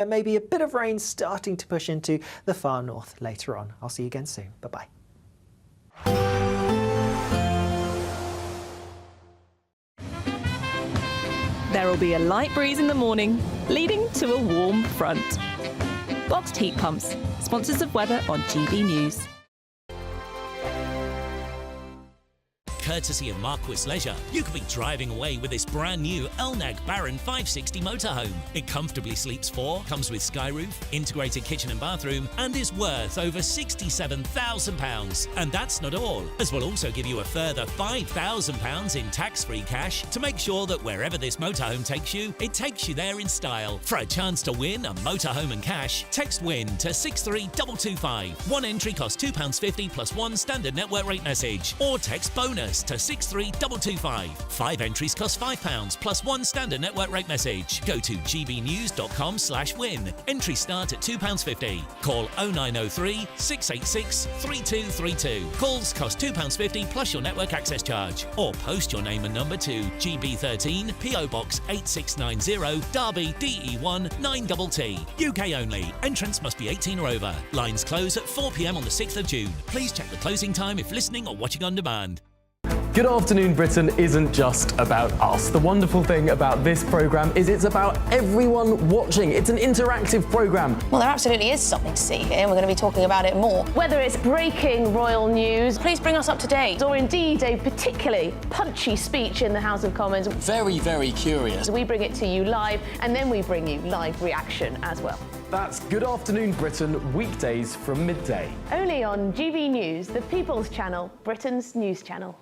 There may be a bit of rain starting to push into the far north later on. I'll see you again soon. Bye-bye. There will be a light breeze in the morning, leading to a warm front. Boxed heat pumps, sponsors of weather on GB News. Courtesy of Marquis Leisure, you could be driving away with this brand new Elnag Baron 560 motorhome. It comfortably sleeps 4, comes with skyroof, integrated kitchen and bathroom, and is worth over £67,000. And that's not all, as we'll also give you a further £5,000 in tax-free cash to make sure that wherever this motorhome takes you, it takes you there in style. For a chance to win a motorhome and cash, text WIN to 63225. One entry costs £2.50 plus one standard network rate message, or text BONUS to 63225. 5 entries cost £5 plus one standard network rate message. Go to gbnews.com/win. Entries start at £2.50. Call 0903 686 3232. Calls cost £2.50 plus your network access charge. Or post your name and number to GB13 PO Box 8690 Derby DE1 9TT. UK only. Entrance must be 18 or over. Lines close at 4 p.m. on the 6th of June. Please check the closing time if listening or watching on demand. Good Afternoon Britain isn't just about us. The wonderful thing about this programme is it's about everyone watching. It's an interactive programme. Well, there absolutely is something to see here, and we're going to be talking about it more. Whether it's breaking royal news, Please bring us up to date. or indeed a particularly punchy speech in the House of Commons, Very, very curious. we bring it to you live, and then we bring you live reaction as well. That's Good Afternoon Britain, weekdays from midday. Only on GB News, the People's Channel, Britain's news channel.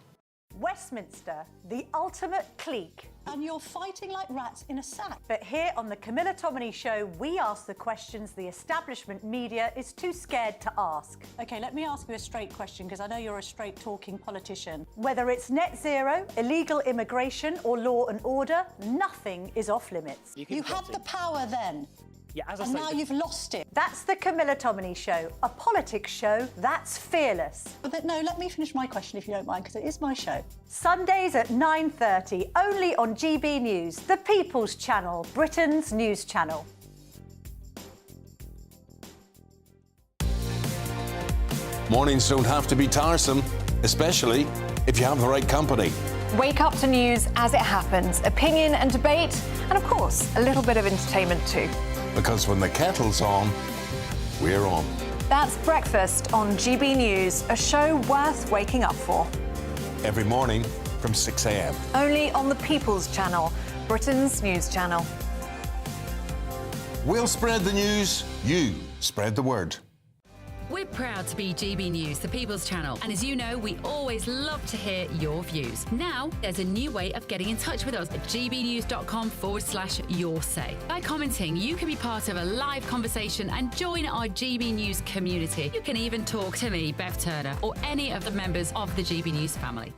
Westminster, the ultimate clique. And you're fighting like rats in a sack. But here on the Camilla Tominey Show, we ask the questions the establishment media is too scared to ask. OK, let me ask you a straight question, because I know you're a straight-talking politician. Whether it's net zero, illegal immigration or law and order, nothing is off limits. You had the power then. Yeah, as I And say, now you've lost it. That's the Camilla Tominey Show, a politics show that's fearless. But no, let me finish my question if you don't mind, because it is my show. Sundays at 9:30, only on GB News, the People's Channel, Britain's news channel. Mornings don't have to be tiresome, especially if you have the right company. Wake up to news as it happens, opinion and debate, and of course, a little bit of entertainment too. Because when the kettle's on, we're on. That's Breakfast on GB News, a show worth waking up for. Every morning from 6 a.m. Only on the People's Channel, Britain's news channel. We'll spread the news, you spread the word. We're proud to be GB News, the People's Channel. And as you know, we always love to hear your views. Now, there's a new way of getting in touch with us at gbnews.com/your say. By commenting, you can be part of a live conversation and join our GB News community. You can even talk to me, Bev Turner, or any of the members of the GB News family.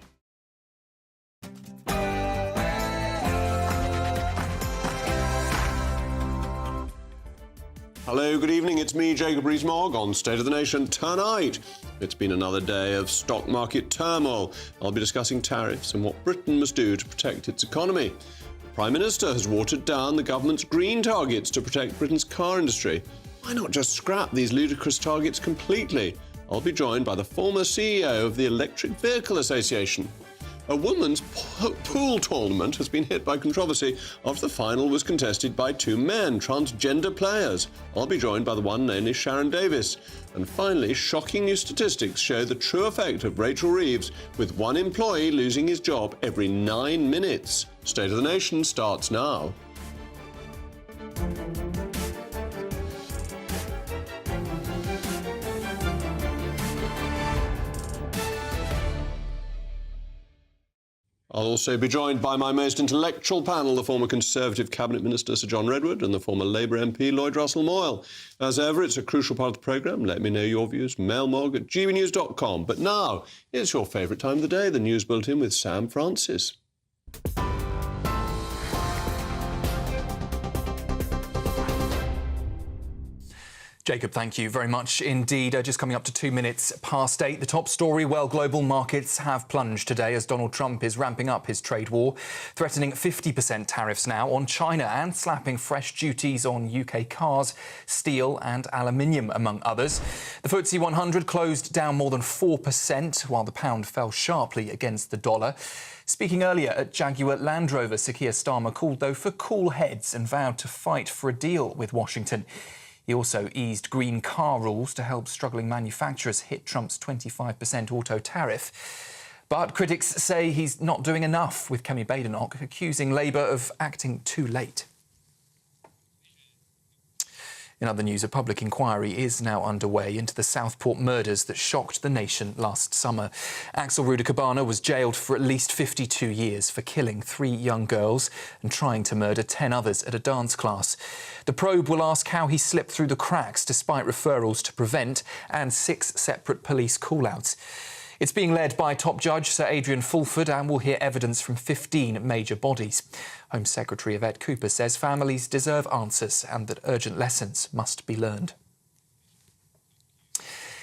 Hello, good evening. It's me, Jacob Rees-Mogg, on State of the Nation tonight. It's been another day of stock market turmoil. I'll be discussing tariffs and what Britain must do to protect its economy. The Prime Minister has watered down the government's green targets to protect Britain's car industry. Why not just scrap these ludicrous targets completely? I'll be joined by the former CEO of the Electric Vehicle Association. A women's pool tournament has been hit by controversy after the final was contested by 2 men, transgender players. I'll be joined by the one named as Sharon Davis. And finally, shocking new statistics show the true effect of Rachel Reeves, with one employee losing his job every 9 minutes. State of the Nation starts now. I'll also be joined by my most intellectual panel, the former Conservative Cabinet Minister Sir John Redwood and the former Labour MP Lloyd Russell-Moyle. As ever, it's a crucial part of the programme. Let me know your views. Mail Mogg at gbnews.com. But now, it's your favourite time of the day, the News Bulletin with Sam Francis. Jacob, thank you very much indeed. Just coming up to 2 minutes past 8. The top story, well, global markets have plunged today as Donald Trump is ramping up his trade war, threatening 50% tariffs now on China and slapping fresh duties on UK cars, steel and aluminium, among others. The FTSE 100 closed down more than 4%, while the pound fell sharply against the dollar. Speaking earlier at Jaguar Land Rover, Sir Keir Starmer called, though, for cool heads and vowed to fight for a deal with Washington. He also eased green car rules to help struggling manufacturers hit Trump's 25% auto tariff. But critics say he's not doing enough, with Kemi Badenoch accusing Labour of acting too late. In other news, a public inquiry is now underway into the Southport murders that shocked the nation last summer. Axel Rudakabana was jailed for at least 52 years for killing 3 young girls and trying to murder 10 others at a dance class. The probe will ask how he slipped through the cracks despite referrals to Prevent and 6 separate police call-outs. It's being led by top judge Sir Adrian Fulford and will hear evidence from 15 major bodies. Home Secretary Yvette Cooper says families deserve answers and that urgent lessons must be learned.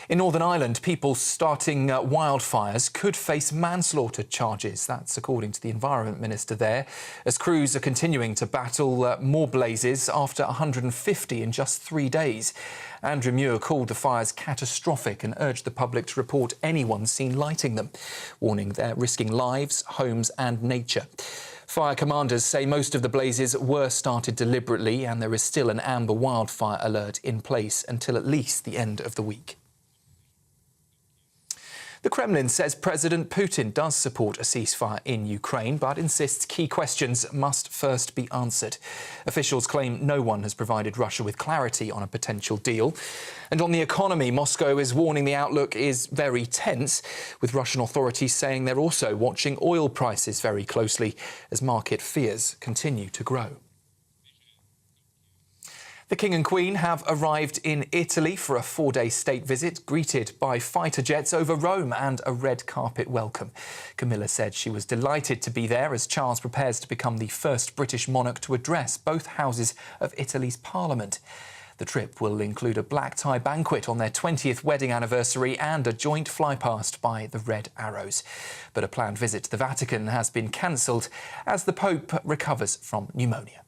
In Northern Ireland, people starting wildfires could face manslaughter charges. That's according to the Environment Minister there, as crews are continuing to battle more blazes after 150 in just 3 days. Andrew Muir called the fires catastrophic and urged the public to report anyone seen lighting them, warning they're risking lives, homes and nature. Fire commanders say most of the blazes were started deliberately and there is still an amber wildfire alert in place until at least the end of the week. The Kremlin says President Putin does support a ceasefire in Ukraine, but insists key questions must first be answered. Officials claim no one has provided Russia with clarity on a potential deal. And on the economy, Moscow is warning the outlook is very tense, with Russian authorities saying they're also watching oil prices very closely as market fears continue to grow. The King and Queen have arrived in Italy for a 4-day state visit, greeted by fighter jets over Rome and a red carpet welcome. Camilla said she was delighted to be there as Charles prepares to become the first British monarch to address both houses of Italy's parliament. The trip will include a black tie banquet on their 20th wedding anniversary and a joint flypast by the Red Arrows. But a planned visit to the Vatican has been cancelled as the Pope recovers from pneumonia.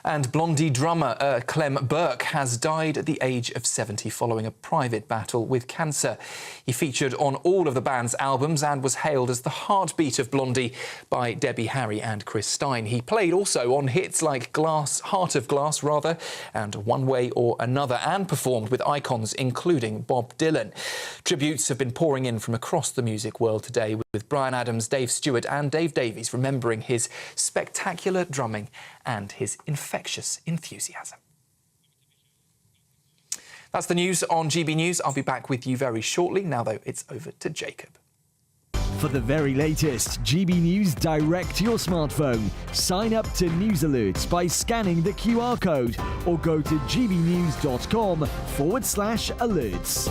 And Blondie drummer Clem Burke has died at the age of 70 following a private battle with cancer. He featured on all of the band's albums and was hailed as the heartbeat of Blondie by Debbie Harry and Chris Stein. He played also on hits like Heart of Glass, and One Way or Another, and performed with icons including Bob Dylan. Tributes have been pouring in from across the music world today, with Bryan Adams, Dave Stewart and Dave Davies remembering his spectacular drumming and his infectious enthusiasm. That's the news on GB News. I'll be back with you very shortly. Now, though, it's over to Jacob. For the very latest GB News direct to your smartphone, sign up to News Alerts by scanning the QR code or go to gbnews.com/alerts.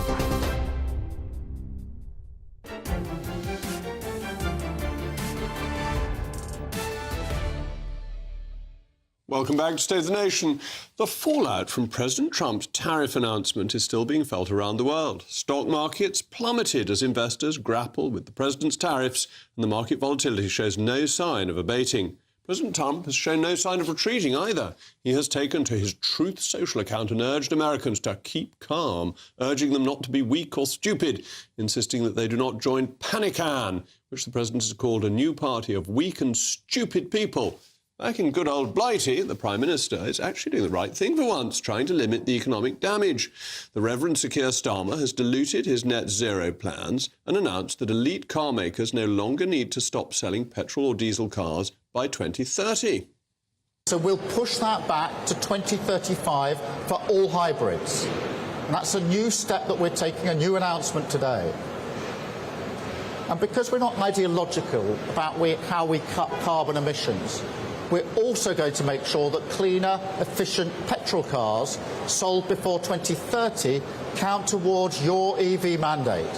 Welcome back to State of the Nation. The fallout from President Trump's tariff announcement is still being felt around the world. Stock markets plummeted as investors grapple with the president's tariffs, and the market volatility shows no sign of abating. President Trump has shown no sign of retreating either. He has taken to his Truth Social account and urged Americans to keep calm, urging them not to be weak or stupid, insisting that they do not join Panican, which the president has called a new party of weak and stupid people. Back in good old Blighty, the Prime Minister is actually doing the right thing for once, trying to limit the economic damage. The Reverend Sir Keir Starmer has diluted his net zero plans and announced that elite car makers no longer need to stop selling petrol or diesel cars by 2030. So we'll push that back to 2035 for all hybrids. And that's a new step that we're taking, a new announcement today. And because we're not ideological about how we cut carbon emissions, we're also going to make sure that cleaner, efficient petrol cars sold before 2030 count towards your EV mandate.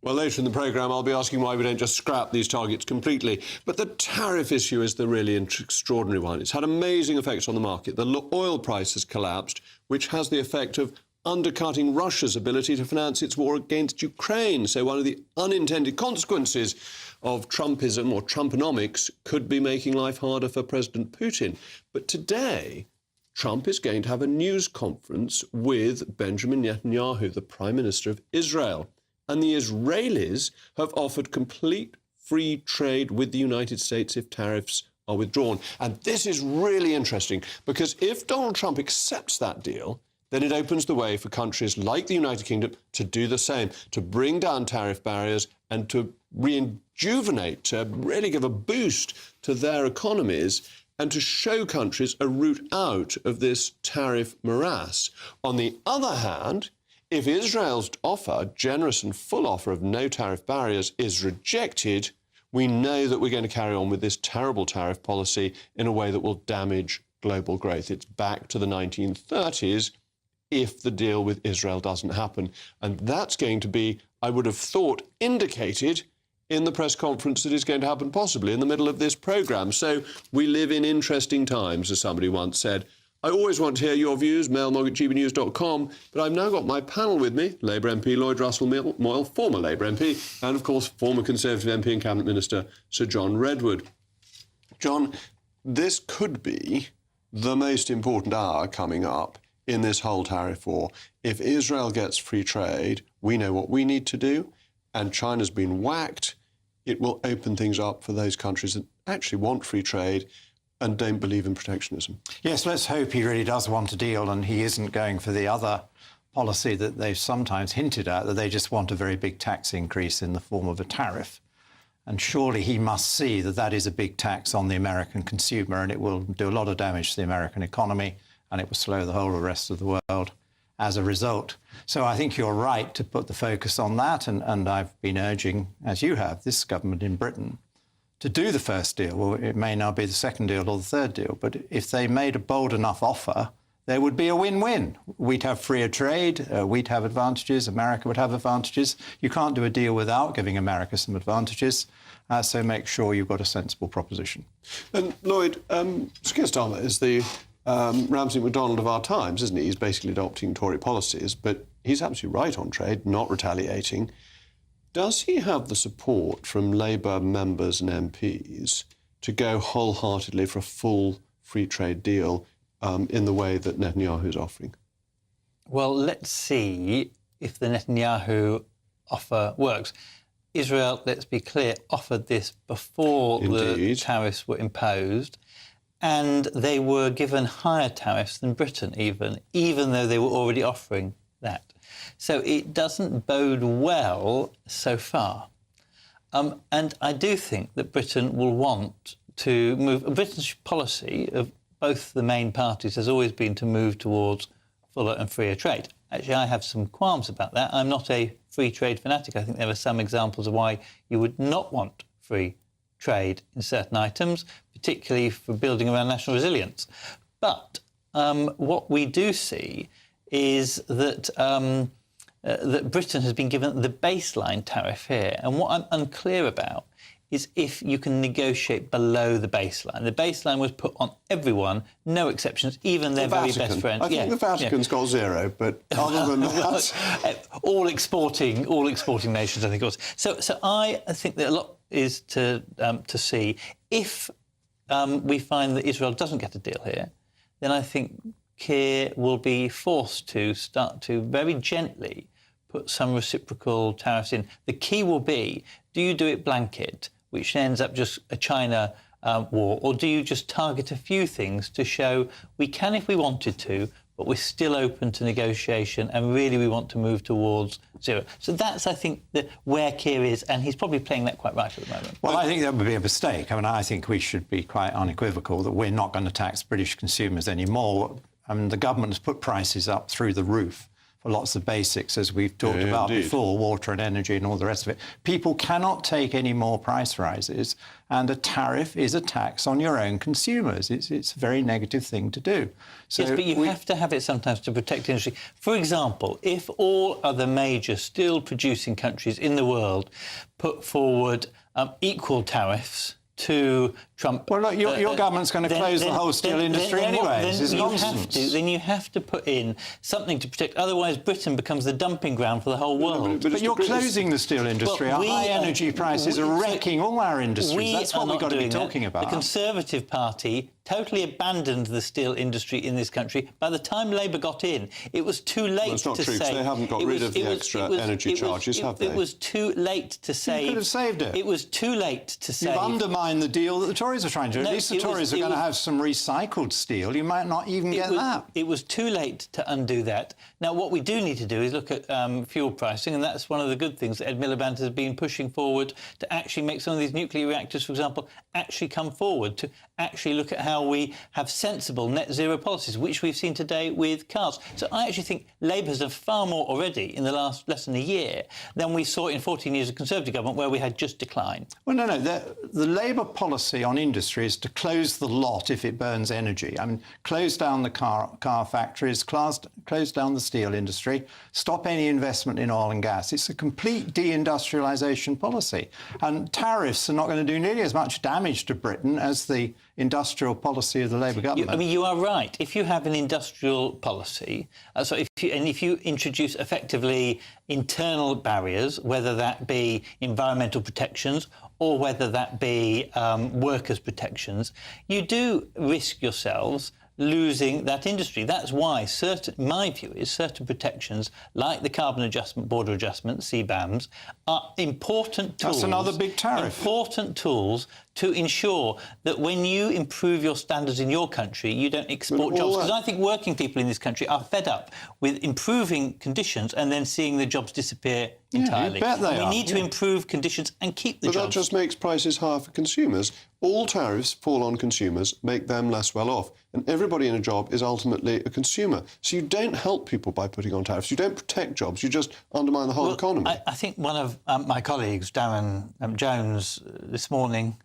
Well, later in the programme, I'll be asking why we don't just scrap these targets completely. But the tariff issue is the really extraordinary one. It's had amazing effects on the market. The oil price has collapsed, which has the effect of undercutting Russia's ability to finance its war against Ukraine. So one of the unintended consequences of Trumpism or Trumponomics could be making life harder for President Putin. But today, Trump is going to have a news conference with Benjamin Netanyahu, the Prime Minister of Israel. And the Israelis have offered complete free trade with the United States if tariffs are withdrawn. And this is really interesting because if Donald Trump accepts that deal, then it opens the way for countries like the United Kingdom to do the same, to bring down tariff barriers and to rejuvenate, to really give a boost to their economies and to show countries a route out of this tariff morass. On the other hand, if Israel's offer, generous and full offer of no tariff barriers, is rejected, we know that we're going to carry on with this terrible tariff policy in a way that will damage global growth. It's back to the 1930s if the deal with Israel doesn't happen. And that's going to be, I would have thought, indicated in the press conference that is going to happen possibly in the middle of this programme. So we live in interesting times, as somebody once said. I always want to hear your views, mailmog@gbnews.com, but I've now got my panel with me, Labour MP Lloyd Russell-Moyle, former Labour MP, and of course former Conservative MP and Cabinet Minister Sir John Redwood. John, this could be the most important hour coming up in this whole tariff war. If Israel gets free trade, we know what we need to do, and China's been whacked. It will open things up for those countries that actually want free trade and don't believe in protectionism. Yes, let's hope he really does want a deal and he isn't going for the other policy that they've sometimes hinted at, that they just want a very big tax increase in the form of a tariff. And surely he must see that that is a big tax on the American consumer and it will do a lot of damage to the American economy and it will slow the whole of the rest of the world as a result. So I think you're right to put the focus on that, and I've been urging, as you have, this government in Britain to do the first deal. Well, it may now be the second deal or the third deal, but if they made a bold enough offer, there would be a win-win. We'd have freer trade, we'd have advantages, America would have advantages. You can't do a deal without giving America some advantages, so make sure you've got a sensible proposition. And Lloyd, Keir Starmer is the Ramsay MacDonald of our times, isn't he? He's basically adopting Tory policies, but he's absolutely right on trade, not retaliating. Does he have the support from Labour members and MPs to go wholeheartedly for a full free trade deal in the way that Netanyahu is offering? Well, let's see if the Netanyahu offer works. Israel, let's be clear, offered this before the tariffs were imposed, and they were given higher tariffs than Britain even though they were already offering that. So it doesn't bode well so far. And I do think that Britain will want to move. Britain's policy of both the main parties has always been to move towards fuller and freer trade. Actually, I have some qualms about that. I'm not a free trade fanatic. I think there are some examples of why you would not want free trade in certain items, particularly for building around national resilience. But what we do see is that that Britain has been given the baseline tariff here. And what I'm unclear about is if you can negotiate below the baseline. The baseline was put on everyone, no exceptions, even their very best friends. I think the Vatican's got zero, but other than that... all exporting nations, I think it was. So I think that a lot is to see. If we find that Israel doesn't get a deal here, then I think Keir will be forced to start to very gently put some reciprocal tariffs in. The key will be, do you do it blanket, which ends up just a China war, or do you just target a few things to show we can if we wanted to, but we're still open to negotiation and really we want to move towards zero? So that's, I think, where Keir is, and he's probably playing that quite right at the moment. Well, I think that would be a mistake. I mean, I think we should be quite unequivocal that we're not going to tax British consumers anymore. I mean, the government has put prices up through the roof for lots of basics, as we've talked about before, water and energy and all the rest of it. People cannot take any more price rises, and a tariff is a tax on your own consumers. It's a very negative thing to do. So yes, but you have to have it sometimes to protect industry. For example, if all other major steel-producing countries in the world put forward equal tariffs to Trump... Well, look, your government's going to close the whole steel industry anyway. This is nonsense. Then you have to put in something to protect. Otherwise, Britain becomes the dumping ground for the whole world. But you're closing the steel industry. Our high energy prices are wrecking all our industries. That's what we've got to be talking about. The Conservative Party totally abandoned the steel industry in this country. By the time Labour got in, it was too late to say... Well, it's not true, they haven't got rid of the extra energy charges, have they? It was too late to say... You could have saved it. It was too late to say... You've undermined the deal that the Tories are trying to do. At least the Tories are going to have some recycled steel. You might not even get that. It was too late to undo that. Now, what we do need to do is look at fuel pricing, and that's one of the good things that Ed Miliband has been pushing forward, to actually make some of these nuclear reactors, for example, actually come forward, to actually look at how we have sensible net zero policies, which we've seen today with cars. So I actually think Labour has done far more already in the last less than a year than we saw in 14 years of Conservative government, where we had just decline. Well, no. The Labour policy on industry is to close the lot if it burns energy. I mean, close down the car factories, close down the steel industry, stop any investment in oil and gas. It's a complete deindustrialisation policy. And tariffs are not going to do nearly as much damage to Britain as the industrial policy of the Labour government. You are right. If you have an industrial policy, if you introduce effectively internal barriers, whether that be environmental protections or whether that be workers' protections, you do risk yourselves losing that industry. That's why my view is certain protections, like the carbon adjustment, border adjustment, CBAMs, are important tools. That's another big tariff. Important tools to ensure that when you improve your standards in your country, you don't export jobs. Because I think working people in this country are fed up with improving conditions and then seeing the jobs disappear entirely. You bet they are. We need to improve conditions and keep the jobs. But that just makes prices higher for consumers. All tariffs fall on consumers, make them less well off. And everybody in a job is ultimately a consumer. So you don't help people by putting on tariffs. You don't protect jobs. You just undermine the whole economy. I think one of my colleagues, Darren Jones, this morning,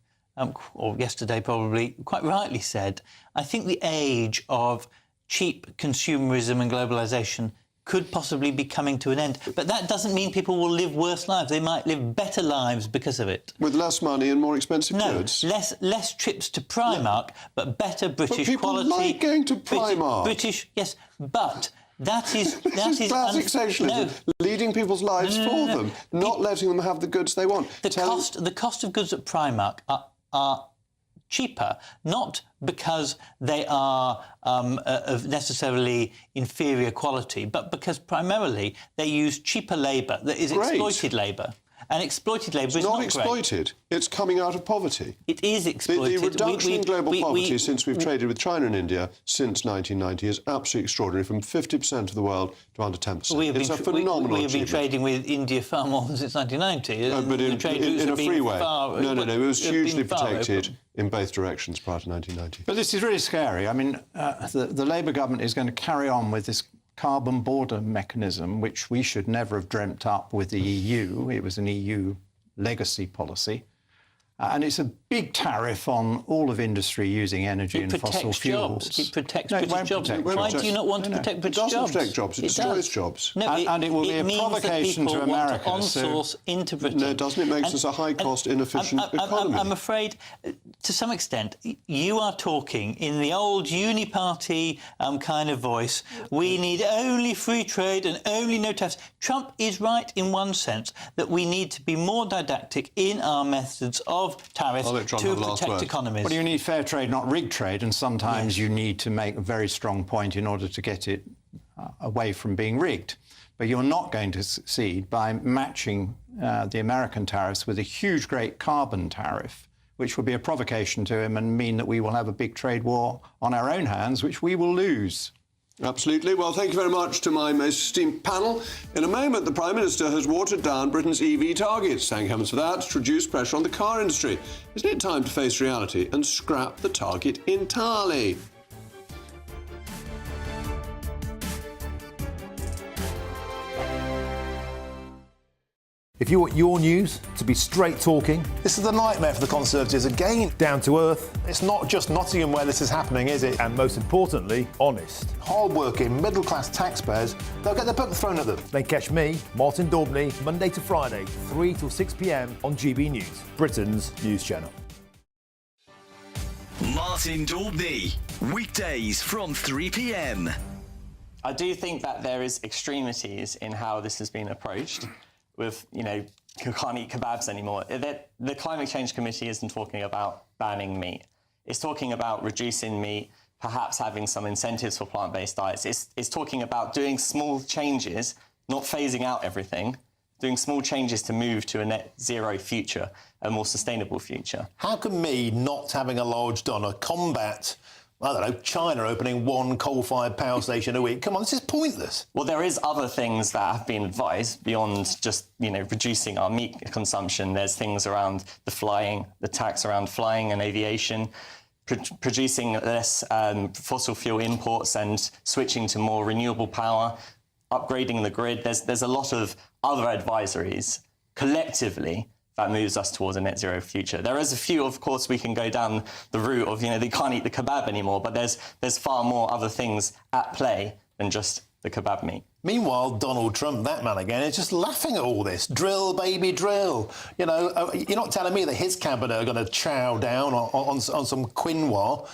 or yesterday probably, quite rightly said, I think the age of cheap consumerism and globalisation could possibly be coming to an end. But that doesn't mean people will live worse lives. They might live better lives because of it. With less money and more expensive goods? No, less trips to Primark, but better British quality... But people like going to Primark. British, yes, but... That is classic socialism, leading people's lives for them, not letting them have the goods they want. The cost of goods at Primark are cheaper, not because they are of necessarily inferior quality, but because primarily they use cheaper labour that is exploited labour. And exploited labour is not great. It's not exploited. It's coming out of poverty. It is exploited. The reduction in global poverty since we've traded with China and India since 1990 is absolutely extraordinary, from 50% of the world to under 10%. It's a phenomenal We have been trading with India far more than since 1990. But in a free way. No, it was hugely protected in both directions prior to 1990. But this is really scary. I mean, the Labour government is going to carry on with this carbon border mechanism, which we should never have dreamt up with the EU. It was an EU legacy policy. And it's a big tariff on all of industry using energy and fossil fuels. It protects British jobs. Why do you not want to protect British jobs? It doesn't protect jobs, it destroys jobs. No, and it will be a provocation to America. Want to on-source into Britain. No, doesn't. It makes us a high-cost, inefficient economy. I'm afraid, to some extent, you are talking in the old uni-party kind of voice. We need only free trade and only no tariffs. Trump is right in one sense, that we need to be more didactic in our methods of tariffs to protect economies. Well, you need fair trade, not rigged trade, and sometimes you need to make a very strong point in order to get it away from being rigged. But you're not going to succeed by matching the American tariffs with a huge, great carbon tariff, which will be a provocation to him and mean that we will have a big trade war on our own hands, which we will lose. Absolutely. Well, thank you very much to my most esteemed panel. In a moment, the Prime Minister has watered down Britain's EV targets. Thank heavens for that, to reduce pressure on the car industry. Isn't it time to face reality and scrap the target entirely? If you want your news to be straight talking, this is a nightmare for the Conservatives again. Down to earth, it's not just Nottingham where this is happening, is it? And most importantly, honest. Hard-working, middle-class taxpayers, they'll get their book thrown at them. Then catch me, Martin Daubney, Monday to Friday, 3 till 6 p.m. on GB News, Britain's news channel. Martin Daubney, weekdays from 3 p.m. I do think that there is extremities in how this has been approached. With, you can't eat kebabs anymore. The Climate Change Committee isn't talking about banning meat. It's talking about reducing meat, perhaps having some incentives for plant-based diets. It's talking about doing small changes, not phasing out everything, doing small changes to move to a net zero future, a more sustainable future. How can me not having a large dollar combat, I don't know, China opening one coal-fired power station a week? Come on, this is pointless. Well, there is other things that have been advised beyond just, reducing our meat consumption. There's things around the tax around flying and aviation, producing less fossil fuel imports and switching to more renewable power, upgrading the grid. There's a lot of other advisories collectively that moves us towards a net zero future. There is a few, of course, we can go down the route of, they can't eat the kebab anymore, but there's far more other things at play than just the kebab meat. Meanwhile, Donald Trump, that man again, is just laughing at all this. Drill, baby, drill. You're not telling me that his cabinet are going to chow down on some quinoa.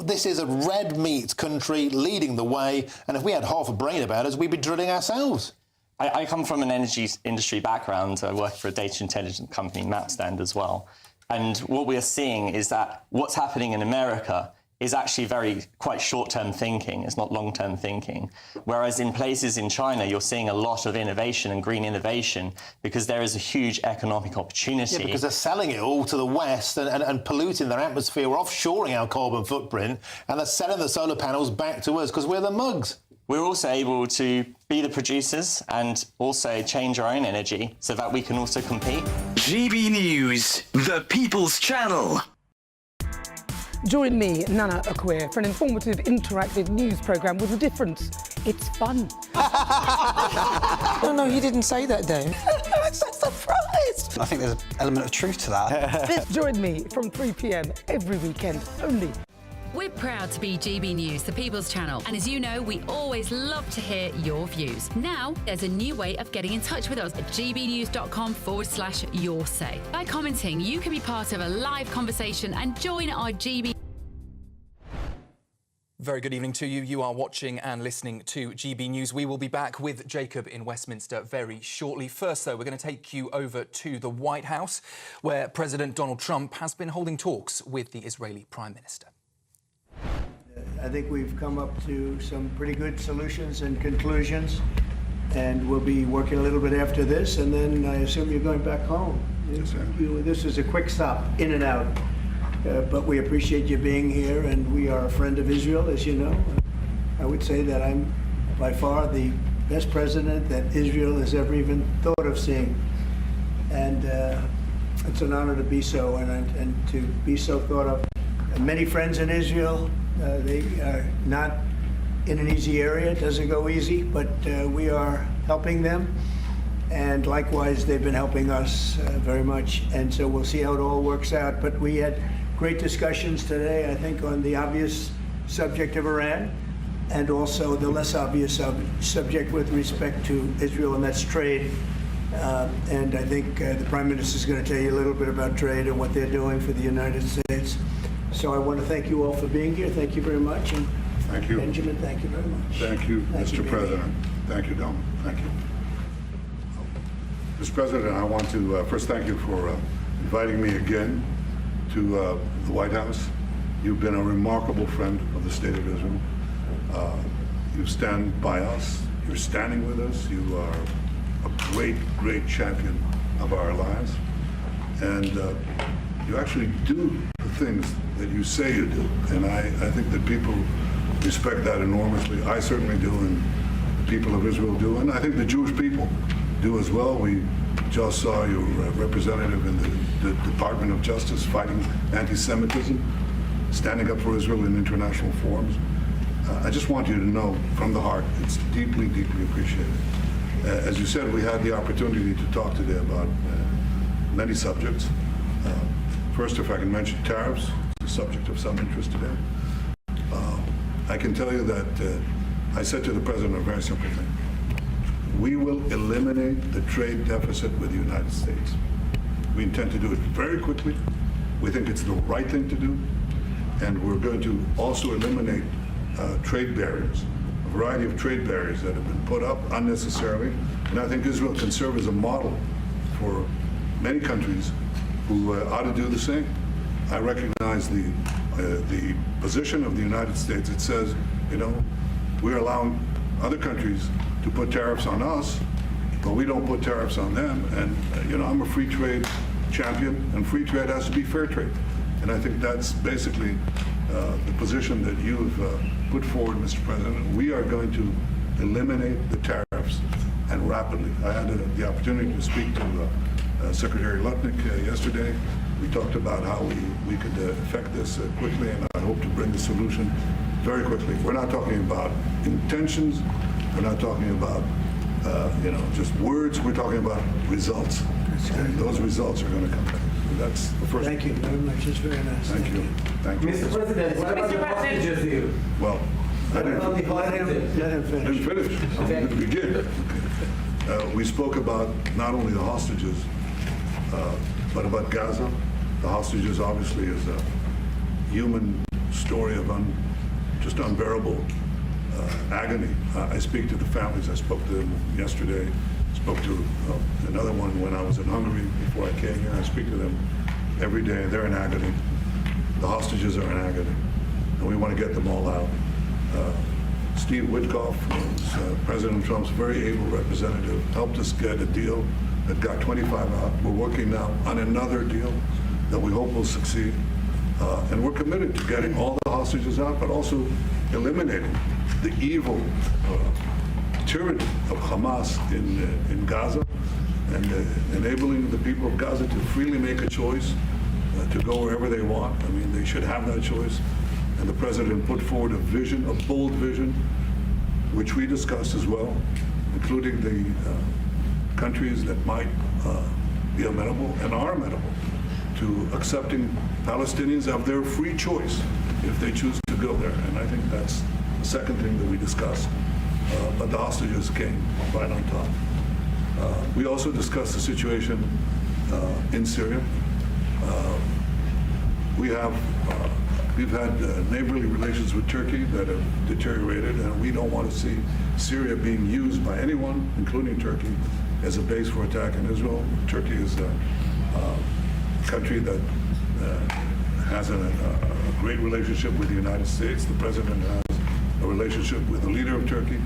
This is a red meat country leading the way, and if we had half a brain about us, we'd be drilling ourselves. I come from an energy industry background. I work for a data intelligence company, Mapstand, as well. And what we are seeing is that what's happening in America is actually quite short-term thinking. It's not long-term thinking. Whereas in places in China, you're seeing a lot of innovation and green innovation because there is a huge economic opportunity. Yeah, because they're selling it all to the West and polluting their atmosphere. We're offshoring our carbon footprint, and they're selling the solar panels back to us because we're the mugs. We're also able to be the producers and also change our own energy so that we can also compete. GB News, the People's Channel. Join me, Nana Akwe, for an informative, interactive news programme with a difference. It's fun. No, he didn't say that, Dave. I'm so surprised. I think there's an element of truth to that. Join me from 3 p.m. every weekend, only. We're proud to be GB News, the People's Channel. And as you know, we always love to hear your views. Now, there's a new way of getting in touch with us at gbnews.com/your say. By commenting, you can be part of a live conversation and join our GB. Very good evening to you. You are watching and listening to GB News. We will be back with Jacob in Westminster very shortly. First, though, we're going to take you over to the White House, where President Donald Trump has been holding talks with the Israeli Prime Minister. I think we've come up to some pretty good solutions and conclusions, and we'll be working a little bit after this, and then I assume you're going back home. Yes, sir. This is a quick stop, in and out, but we appreciate you being here, and we are a friend of Israel, as you know. I would say that I'm by far the best president that Israel has ever even thought of seeing, and it's an honor to be so, and to be so thought of. Many friends in Israel. They are not in an easy area. It doesn't go easy, but we are helping them. And likewise, they've been helping us very much. And so we'll see how it all works out. But we had great discussions today, I think, on the obvious subject of Iran and also the less obvious subject with respect to Israel, and that's trade. And I think the Prime Minister is going to tell you a little bit about trade and what they're doing for the United States. So I want to thank you all for being here. Thank you very much. And thank you. Benjamin, thank you very much. Thank you, Mr. President. Thank you, Donald. Thank you. Mr. President, I want to first thank you for inviting me again to the White House. You've been a remarkable friend of the State of Israel. You stand by us. You're standing with us. You are a great, great champion of our alliance. And you actually do the things that you say you do. And I think that people respect that enormously. I certainly do, and the people of Israel do. And I think the Jewish people do as well. We just saw your representative in the Department of Justice fighting anti-Semitism, standing up for Israel in international forums. I just want you to know from the heart, it's deeply, deeply appreciated. As you said, we had the opportunity to talk today about many subjects. First, if I can mention tariffs, the subject of some interest today. I can tell you that I said to the President a very simple thing. We will eliminate the trade deficit with the United States. We intend to do it very quickly. We think it's the right thing to do. And we're going to also eliminate trade barriers, a variety of trade barriers that have been put up unnecessarily. And I think Israel can serve as a model for many countries who ought to do the same. I recognize the position of the United States. It says, you know, we're allowing other countries to put tariffs on us, but we don't put tariffs on them. And, you know, I'm a free trade champion, and free trade has to be fair trade. And I think that's basically the position that you've put forward, Mr. President. We are going to eliminate the tariffs, and rapidly. I had the opportunity to speak to Secretary Lutnick yesterday. We talked about how we could effect this quickly, and I hope to bring the solution very quickly. We're not talking about intentions. We're not talking about you know, just words. We're talking about results. And those results are going to come back. So that's the first. Thank you very much. It's very nice. Thank you. Thank you. Mr. President, what about the hostages here? Well, I didn't finish. I'm going to begin. We spoke about not only the hostages, but about Gaza. The hostages obviously is a human story of just unbearable agony. I speak to the families. I spoke to them yesterday. Spoke to another one when I was in Hungary before I came here. I speak to them every day. They're in agony. The hostages are in agony, and we want to get them all out. Steve Witkoff, was, President Trump's very able representative, helped us get a deal that got 25 out. We're working now on another deal that we hope will succeed. And we're committed to getting all the hostages out, but also eliminating the evil tyranny of Hamas in Gaza, and enabling the people of Gaza to freely make a choice to go wherever they want. I mean, they should have that choice. And the President put forward a vision, a bold vision, which we discussed as well, including the countries that might be amenable and are amenable to accepting Palestinians of their free choice if they choose to go there. And I think that's the second thing that we discussed. But the hostages came right on top. We also discussed the situation in Syria. We've had neighborly relations with Turkey that have deteriorated, and we don't want to see Syria being used by anyone, including Turkey, as a base for attack in Israel. Turkey is a country that has a great relationship with the United States. The President has a relationship with the leader of Turkey.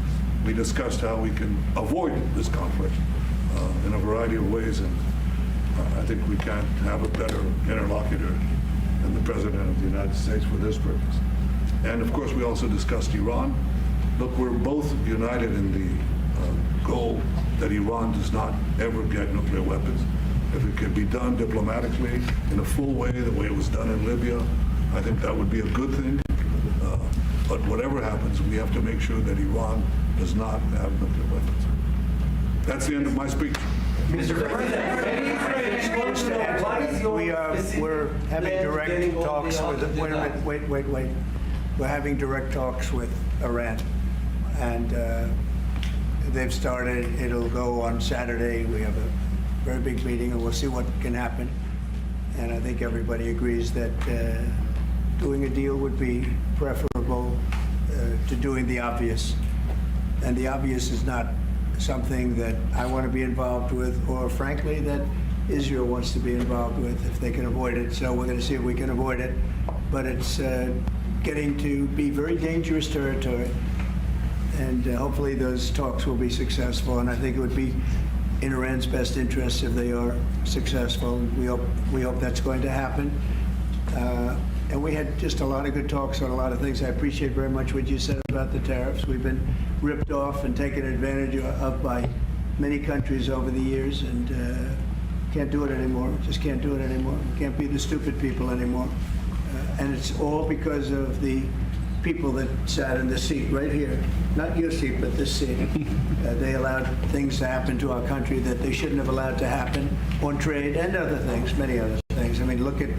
We discussed how we can avoid this conflict in a variety of ways, and I think we can't have a better interlocutor than the President of the United States for this purpose. And of course, we also discussed Iran. Look, we're both united in the goal that Iran does not ever get nuclear weapons. If it could be done diplomatically in a full way, the way it was done in Libya, I think that would be a good thing. But whatever happens, we have to make sure that Iran does not have nuclear weapons. That's the end of my speech. Mr. President, we're having direct talks with. Wait. We're having direct talks with Iran, and they've started. It'll go on Saturday. We have a very big meeting, and we'll see what can happen. And I think everybody agrees that doing a deal would be preferable to doing the obvious. And the obvious is not something that I want to be involved with, or frankly, that Israel wants to be involved with if they can avoid it. So we're going to see if we can avoid it. But it's getting to be very dangerous territory. And hopefully those talks will be successful. And I think it would be in Iran's best interest if they are successful. We hope that's going to happen. And we had just a lot of good talks on a lot of things. I appreciate very much what you said about the tariffs. We've been ripped off and taken advantage of by many countries over the years, and can't do it anymore. Just can't do it anymore. Can't be the stupid people anymore. And it's all because of the people that sat in the seat right here, not your seat, but this seat. They allowed things to happen to our country that they shouldn't have allowed to happen on trade and other things, many other things. I mean, look at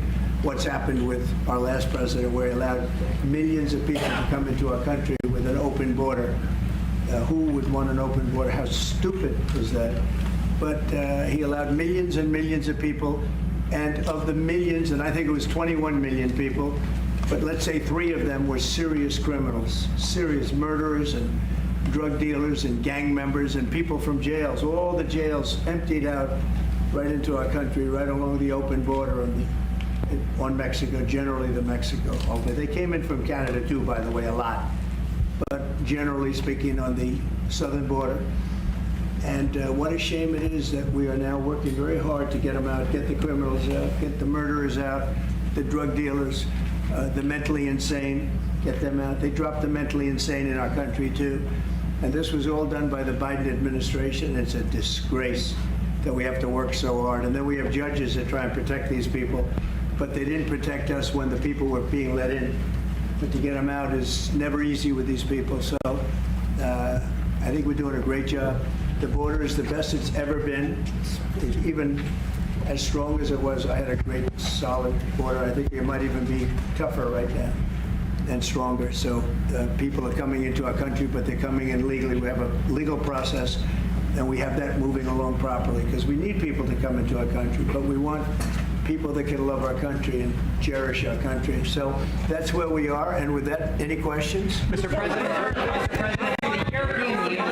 what's happened with our last president, where he allowed millions of people to come into our country with an open border. Who would want an open border? How stupid is that? But he allowed millions and millions of people, and of the millions, and I think it was 21 million people, but let's say 3 of them were serious criminals, serious murderers and drug dealers and gang members and people from jails. All the jails emptied out right into our country, right along the open border on Mexico, generally the Mexico. They came in from Canada too, by the way, a lot. But generally speaking, on the southern border. And what a shame it is that we are now working very hard to get them out, get the criminals out, get the murderers out, the drug dealers, the mentally insane, get them out. They dropped the mentally insane in our country too. And this was all done by the Biden administration. It's a disgrace that we have to work so hard. And then we have judges that try and protect these people, but they didn't protect us when the people were being let in. But to get them out is never easy with these people. So I think we're doing a great job. The border is the best it's ever been. It's even as strong as it was. I had a great, solid border. I think it might even be tougher right now and stronger. So people are coming into our country, but they're coming in legally. We have a legal process, and we have that moving along properly, because we need people to come into our country, but we want people that can love our country and cherish our country. So that's where we are. And with that, any questions? Mr. President, the European Union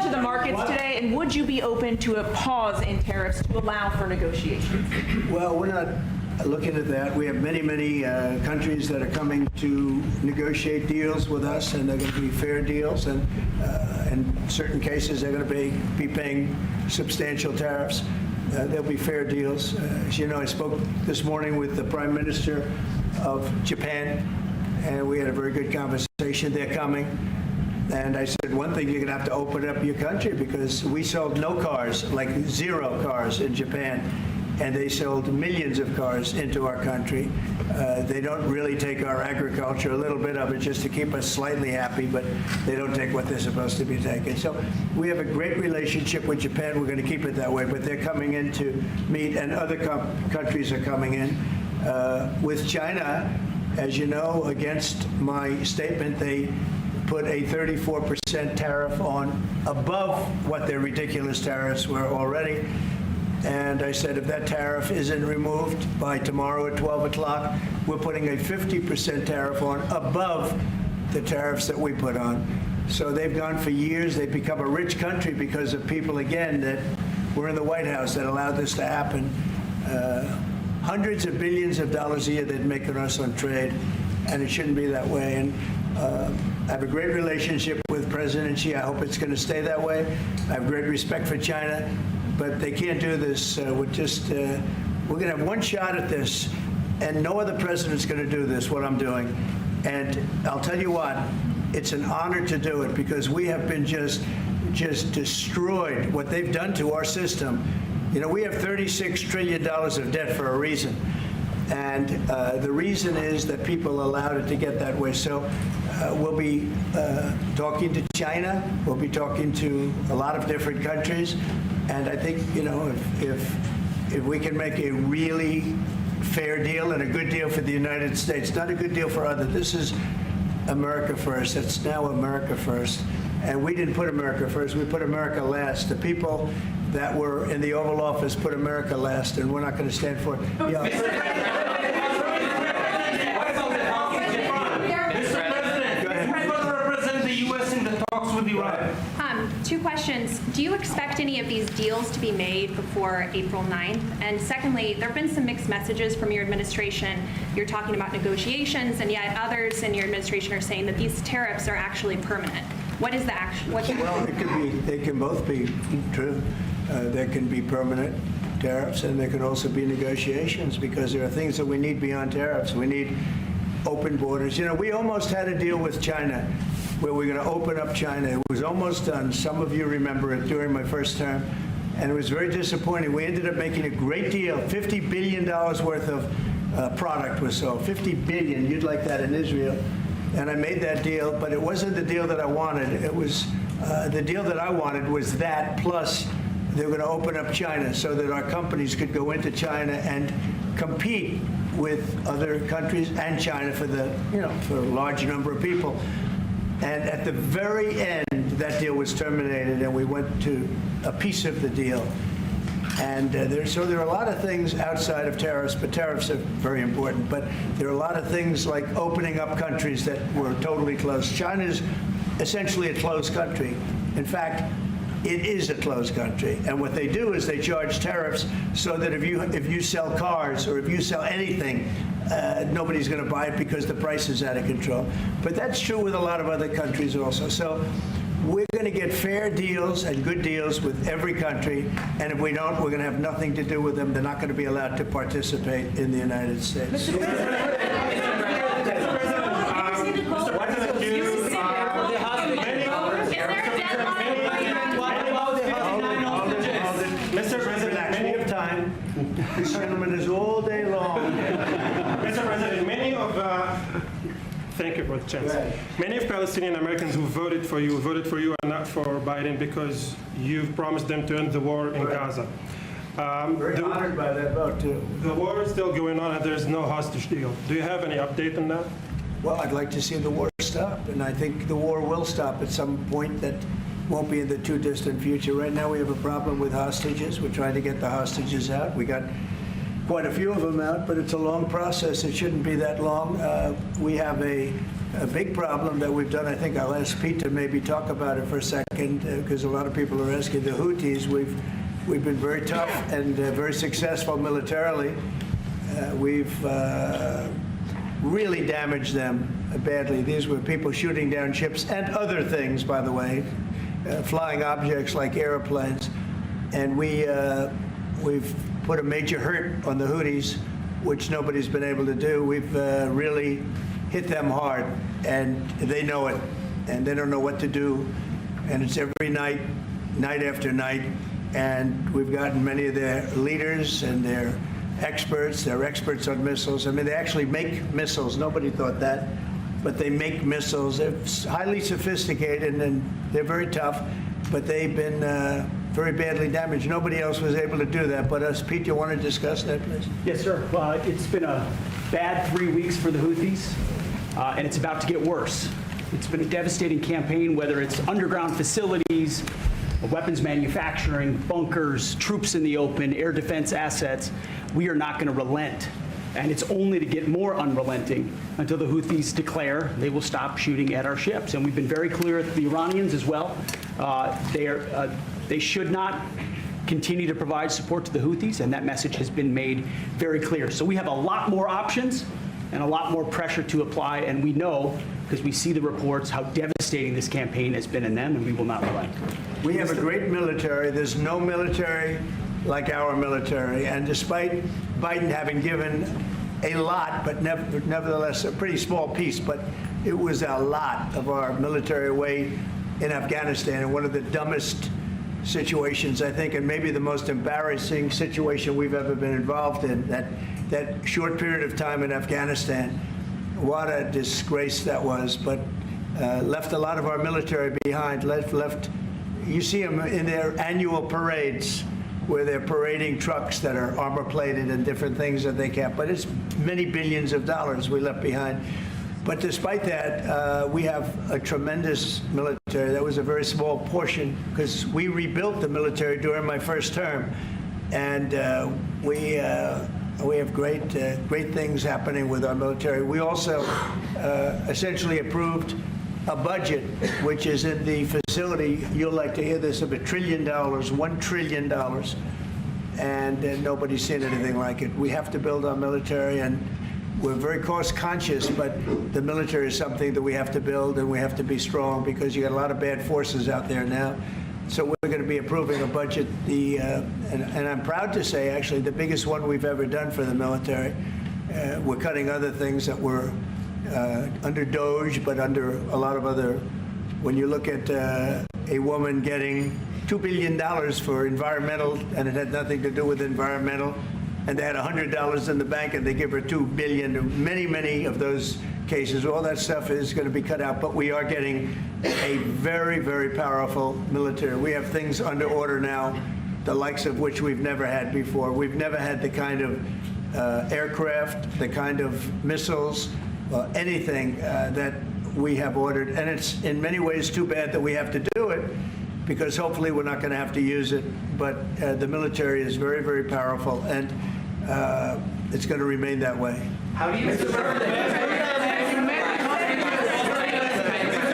to the markets today, and would you be open to a pause in tariffs to allow for negotiations? Well, we're not looking at that. We have many, many countries that are coming to negotiate deals with us, and they're going to be fair deals. And in certain cases, they're going to be paying substantial tariffs. There'll be fair deals. As you know, I spoke this morning with the Prime Minister of Japan, and we had a very good conversation. They're coming. And I said, one thing, you're going to have to open up your country, because we sold no cars, like 0 cars in Japan, and they sold millions of cars into our country. They don't really take our agriculture, a little bit of it just to keep us slightly happy, but they don't take what they're supposed to be taking. So we have a great relationship with Japan. We're going to keep it that way, but they're coming in to meet, and other countries are coming in. With China, as you know, against my statement, they put a 34% tariff on above what their ridiculous tariffs were already. And I said, if that tariff isn't removed by tomorrow at 12 o'clock, we're putting a 50% tariff on above the tariffs that we put on. So they've gone for years. They've become a rich country because of people, again, that were in the White House that allowed this to happen. Hundreds of billions of dollars a year they'd make on us on trade, and it shouldn't be that way. And I have a great relationship with President Xi. I hope it's going to stay that way. I have great respect for China. But they can't do this with just, we're going to have one shot at this, and no other president's going to do this, what I'm doing. And I'll tell you what, it's an honor to do it, because we have been just destroyed, what they've done to our system. You know, we have $36 trillion of debt for a reason. And the reason is that people allowed it to get that way. So we'll be talking to China. We'll be talking to a lot of different countries. And I think, you know, if we can make a really fair deal and a good deal for the United States, not a good deal for others. This is America first. It's now America first. And we didn't put America first. We put America last. The people that were in the Oval Office put America last, and we're not going to stand for it. Yeah. Two questions. Do you expect any of these deals to be made before April 9th? And secondly, there have been some mixed messages from your administration. You're talking about negotiations, and yet others in your administration are saying that these tariffs are actually permanent. What is the action? Well, it could be. They can both be true. There can be permanent tariffs, and there can also be negotiations, because there are things that we need beyond tariffs. We need open borders. You know, we almost had a deal with China where we're going to open up China. It was almost done. Some of you remember it during my first term, and it was very disappointing. We ended up making a great deal. $50 billion worth of product was sold. $50 billion. You'd like that in Israel. and I made that deal, but it wasn't the deal that I wanted. It was the deal that I wanted was that, plus they were going to open up China so that our companies could go into China and compete with other countries and China for the, for a large number of people. And at the very end, that deal was terminated, and we went to a piece of the deal. And so there are a lot of things outside of tariffs, but tariffs are very important. But there are a lot of things like opening up countries that were totally closed. China's essentially a closed country. In fact, it is a closed country. And what they do is they charge tariffs so that if you sell cars or if you sell anything, nobody's going to buy it because the price is out of control. But that's true with a lot of other countries also. So we're going to get fair deals and good deals with every country, and if we don't, we're going to have nothing to do with them. They're not going to be allowed to participate in the United States. Mr. President, many of time. This gentleman is all day long. Mr. President, thank you for the chance. Many of Palestinian Americans who voted for you and not for Biden because you've promised them to end the war in Gaza. Very honored by that vote, too. The war is still going on and there's no hostage deal. Do you have any update on that? Well, I'd like to see the war stop, and I think the war will stop at some point that won't be in the too distant future. Right now we have a problem with hostages. We're trying to get the hostages out. We got quite a few of them out, but it's a long process. It shouldn't be that long. We have a big problem that we've done. I think I'll ask Pete to maybe talk about it for a second, because a lot of people are asking. The Houthis, we've been very tough and very successful militarily. We've really damaged them badly. These were people shooting down ships and other things, by the way, flying objects like airplanes. And we've put a major hurt on the Houthis, which nobody's been able to do. We've really hit them hard, and they know it, and they don't know what to do. And it's every night, night after night. And we've gotten many of their leaders and their experts. They're experts on missiles. I mean, they actually make missiles. Nobody thought that. But they make missiles. They're highly sophisticated, and they're very tough. But they've been very badly damaged. Nobody else was able to do that but us. Pete, you want to discuss that, please? Yes, sir. It's been a bad 3 weeks for the Houthis, and it's about to get worse. It's been a devastating campaign, whether it's underground facilities, weapons manufacturing, bunkers, troops in the open, air defense assets. We are not going to relent. And it's only to get more unrelenting until the Houthis declare they will stop shooting at our ships. And we've been very clear with the Iranians as well. They should not continue to provide support to the Houthis, and that message has been made very clear. So we have a lot more options and a lot more pressure to apply, and we know, because we see the reports, how devastating this campaign has been in them, and we will not relent. We have a great military. There's no military like our military, and despite Biden having given a lot, but nevertheless a pretty small piece, but it was a lot of our military away in Afghanistan, and one of the dumbest situations, I think, and maybe the most embarrassing situation we've ever been involved in, that short period of time in Afghanistan. What a disgrace that was, but left a lot of our military behind, left you see them in their annual parades where they're parading trucks that are armor-plated and different things that they can't. But it's many billions of dollars we left behind. But despite that, we have a tremendous military. That was a very small portion because we rebuilt the military during my first term. And we have great things happening with our military. We also essentially approved a budget, which is in the facility, you'll like to hear this, of $1 trillion, $1 trillion, and nobody's seen anything like it. We have to build our military, and we're very cost conscious, but the military is something that we have to build, and we have to be strong because you got a lot of bad forces out there now. So we're going to be approving a budget, and I'm proud to say, actually, the biggest one we've ever done for the military. We're cutting other things that were under DOGE, but under a lot of other. When you look at a woman getting $2 billion for environmental, and it had nothing to do with environmental, and they had $100 in the bank, and they give her $2 billion. Many of those cases, all that stuff is going to be cut out, but we are getting a very, very powerful military. We have things under order now, the likes of which we've never had before. We've never had the kind of aircraft, the kind of missiles, anything that we have ordered. And it's in many ways too bad that we have to do it, because hopefully we're not going to have to use it. But the military is very, very powerful, and it's going to remain that way. How do you... Mr.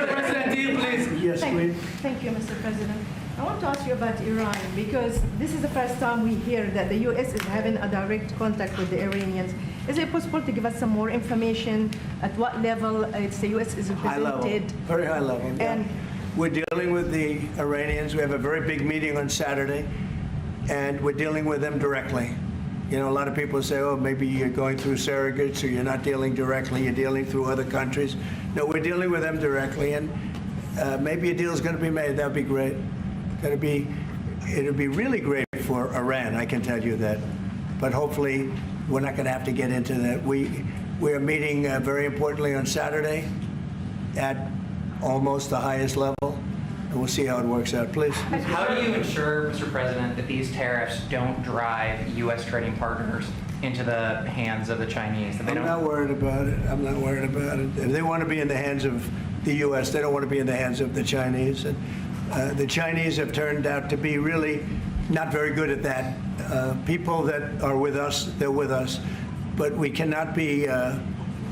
President, please. Yes, please. Thank you, Mr. President. I want to ask you about Iran, because this is the first time we hear that the U.S. is having a direct contact with the Iranians. Is it possible to give us some more information at what level the U.S. is represented? High level, very high level. And we're dealing with the Iranians. We have a very big meeting on Saturday, and we're dealing with them directly. You know, a lot of people say, oh, maybe you're going through surrogates, or you're not dealing directly, you're dealing through other countries. No, we're dealing with them directly, and maybe a deal is going to be made. That would be great. It'll be really great for Iran, I can tell you that. But hopefully, we're not going to have to get into that. We are meeting very importantly on Saturday at almost the highest level, and we'll see how it works out. Please. How do you ensure, Mr. President, that these tariffs don't drive U.S. trading partners into the hands of the Chinese? I'm not worried about it. I'm not worried about it. If they want to be in the hands of the U.S., they don't want to be in the hands of the Chinese. And the Chinese have turned out to be really not very good at that. People that are with us, they're with us. But we cannot be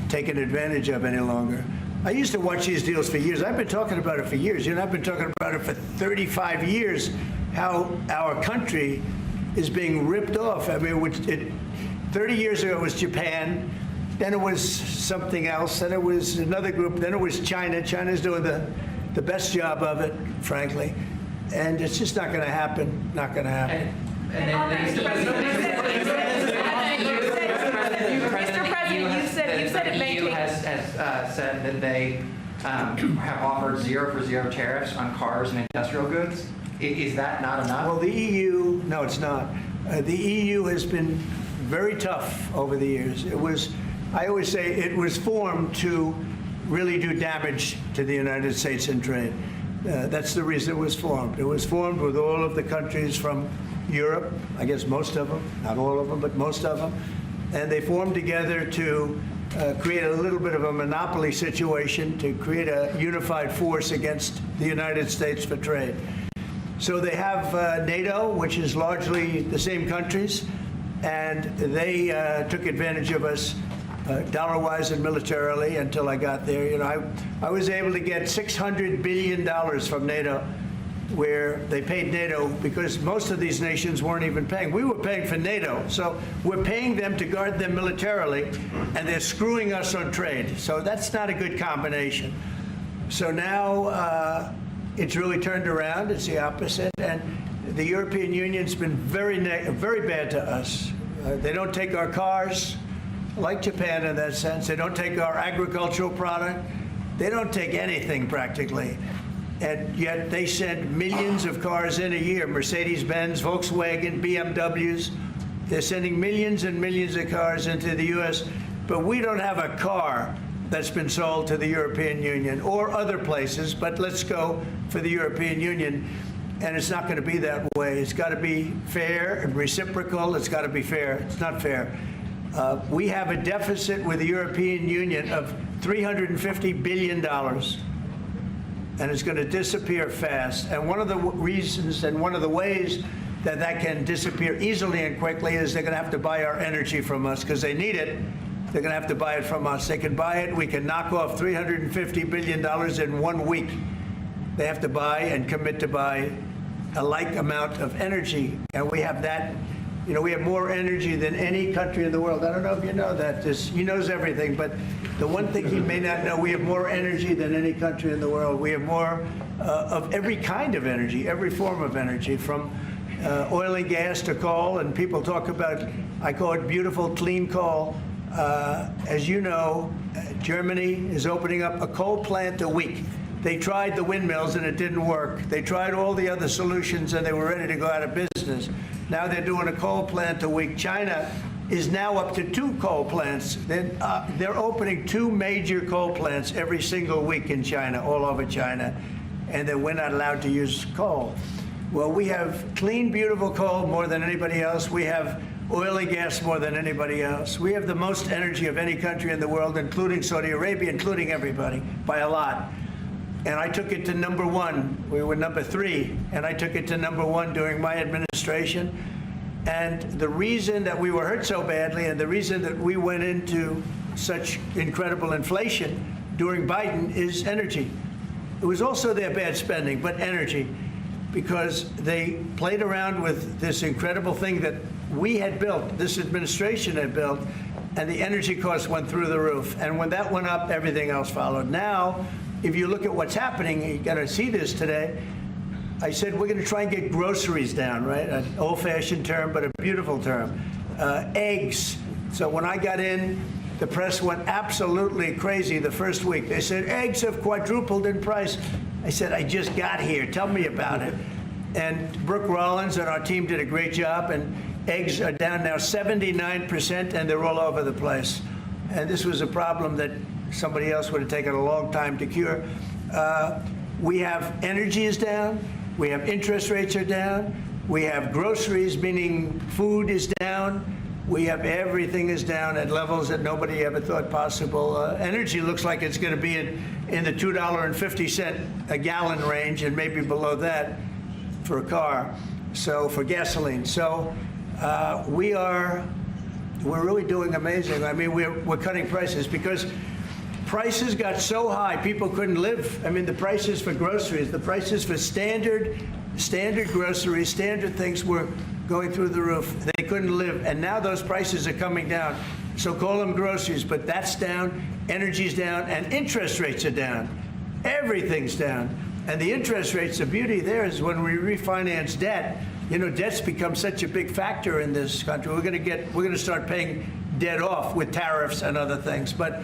taken advantage of any longer. I used to watch these deals for years. I've been talking about it for years. You know, I've been talking about it for 35 years, how our country is being ripped off. I mean, 30 years ago it was Japan, then it was something else, then it was another group, then it was China. China's doing the best job of it, frankly. And it's just not going to happen. Not going to happen. Mr. President, you said the EU has said that they have offered 0 for 0 tariffs on cars and industrial goods. Is that not enough? Well, the EU, no, it's not. The EU has been very tough over the years. I always say it was formed to really do damage to the United States in trade. That's the reason it was formed. It was formed with all of the countries from Europe, I guess most of them, not all of them, but most of them. And they formed together to create a little bit of a monopoly situation, to create a unified force against the United States for trade. So they have NATO, which is largely the same countries, and they took advantage of us dollar-wise and militarily until I got there. You know, I was able to get $600 billion from NATO, where they paid NATO because most of these nations weren't even paying. We were paying for NATO, so we're paying them to guard them militarily, and they're screwing us on trade. So that's not a good combination. So now it's really turned around. It's the opposite, and the European Union's been very bad to us. They don't take our cars, like Japan in that sense. They don't take our agricultural product. They don't take anything practically. And yet they send millions of cars in a year, Mercedes-Benz, Volkswagen, BMWs. They're sending millions and millions of cars into the U.S., but we don't have a car that's been sold to the European Union or other places, but let's go for the European Union. And it's not going to be that way. It's got to be fair and reciprocal. It's got to be fair. It's not fair. We have a deficit with the European Union of $350 billion. And it's going to disappear fast. And one of the reasons and one of the ways that that can disappear easily and quickly is they're going to have to buy our energy from us because they need it. They're going to have to buy it from us. They can buy it. We can knock off $350 billion in 1 week. They have to buy and commit to buy a like amount of energy. And we have that. You know, we have more energy than any country in the world. I don't know if you know that. He knows everything, but the one thing he may not know, we have more energy than any country in the world. We have more of every kind of energy, every form of energy, from oil and gas to coal. And people talk about, I call it beautiful, clean coal. As you know, Germany is opening up a coal plant a week. They tried the windmills and it didn't work. They tried all the other solutions and they were ready to go out of business. Now they're doing a coal plant a week. China is now up to 2 coal plants. They're opening 2 major coal plants every single week in China, all over China, and then we're not allowed to use coal. Well, we have clean, beautiful coal more than anybody else. We have oil and gas more than anybody else. We have the most energy of any country in the world, including Saudi Arabia, including everybody, by a lot. And I took it to #1. We were #3, and I took it to #1 during my administration. And the reason that we were hurt so badly and the reason that we went into such incredible inflation during Biden is energy. It was also their bad spending, but energy, because they played around with this incredible thing that we had built, this administration had built, and the energy costs went through the roof. And when that went up, everything else followed. Now, if you look at what's happening, you got to see this today. I said we're going to try and get groceries down, right? An old-fashioned term, but a beautiful term. Eggs. So when I got in, the press went absolutely crazy the first week. They said, eggs have quadrupled in price. I said, I just got here. Tell me about it. And Brooke Rollins and our team did a great job, and eggs are down now 79%, and they're all over the place. And this was a problem that somebody else would have taken a long time to cure. We have energy is down. We have interest rates are down. We have groceries, meaning food is down. We have everything is down at levels that nobody ever thought possible. Energy looks like it's going to be in the $2.50 a gallon range, and maybe below that for a car. So for gasoline. So we're really doing amazing. I mean, we're cutting prices because prices got so high people couldn't live. I mean, the prices for groceries, the prices for standard groceries, standard things were going through the roof. They couldn't live, and now those prices are coming down. So call them groceries, but that's down, energy's down, and interest rates are down. Everything's down. And the interest rates, the beauty there is when we refinance debt, you know, debt's become such a big factor in this country. We're going to start paying debt off with tariffs and other things, but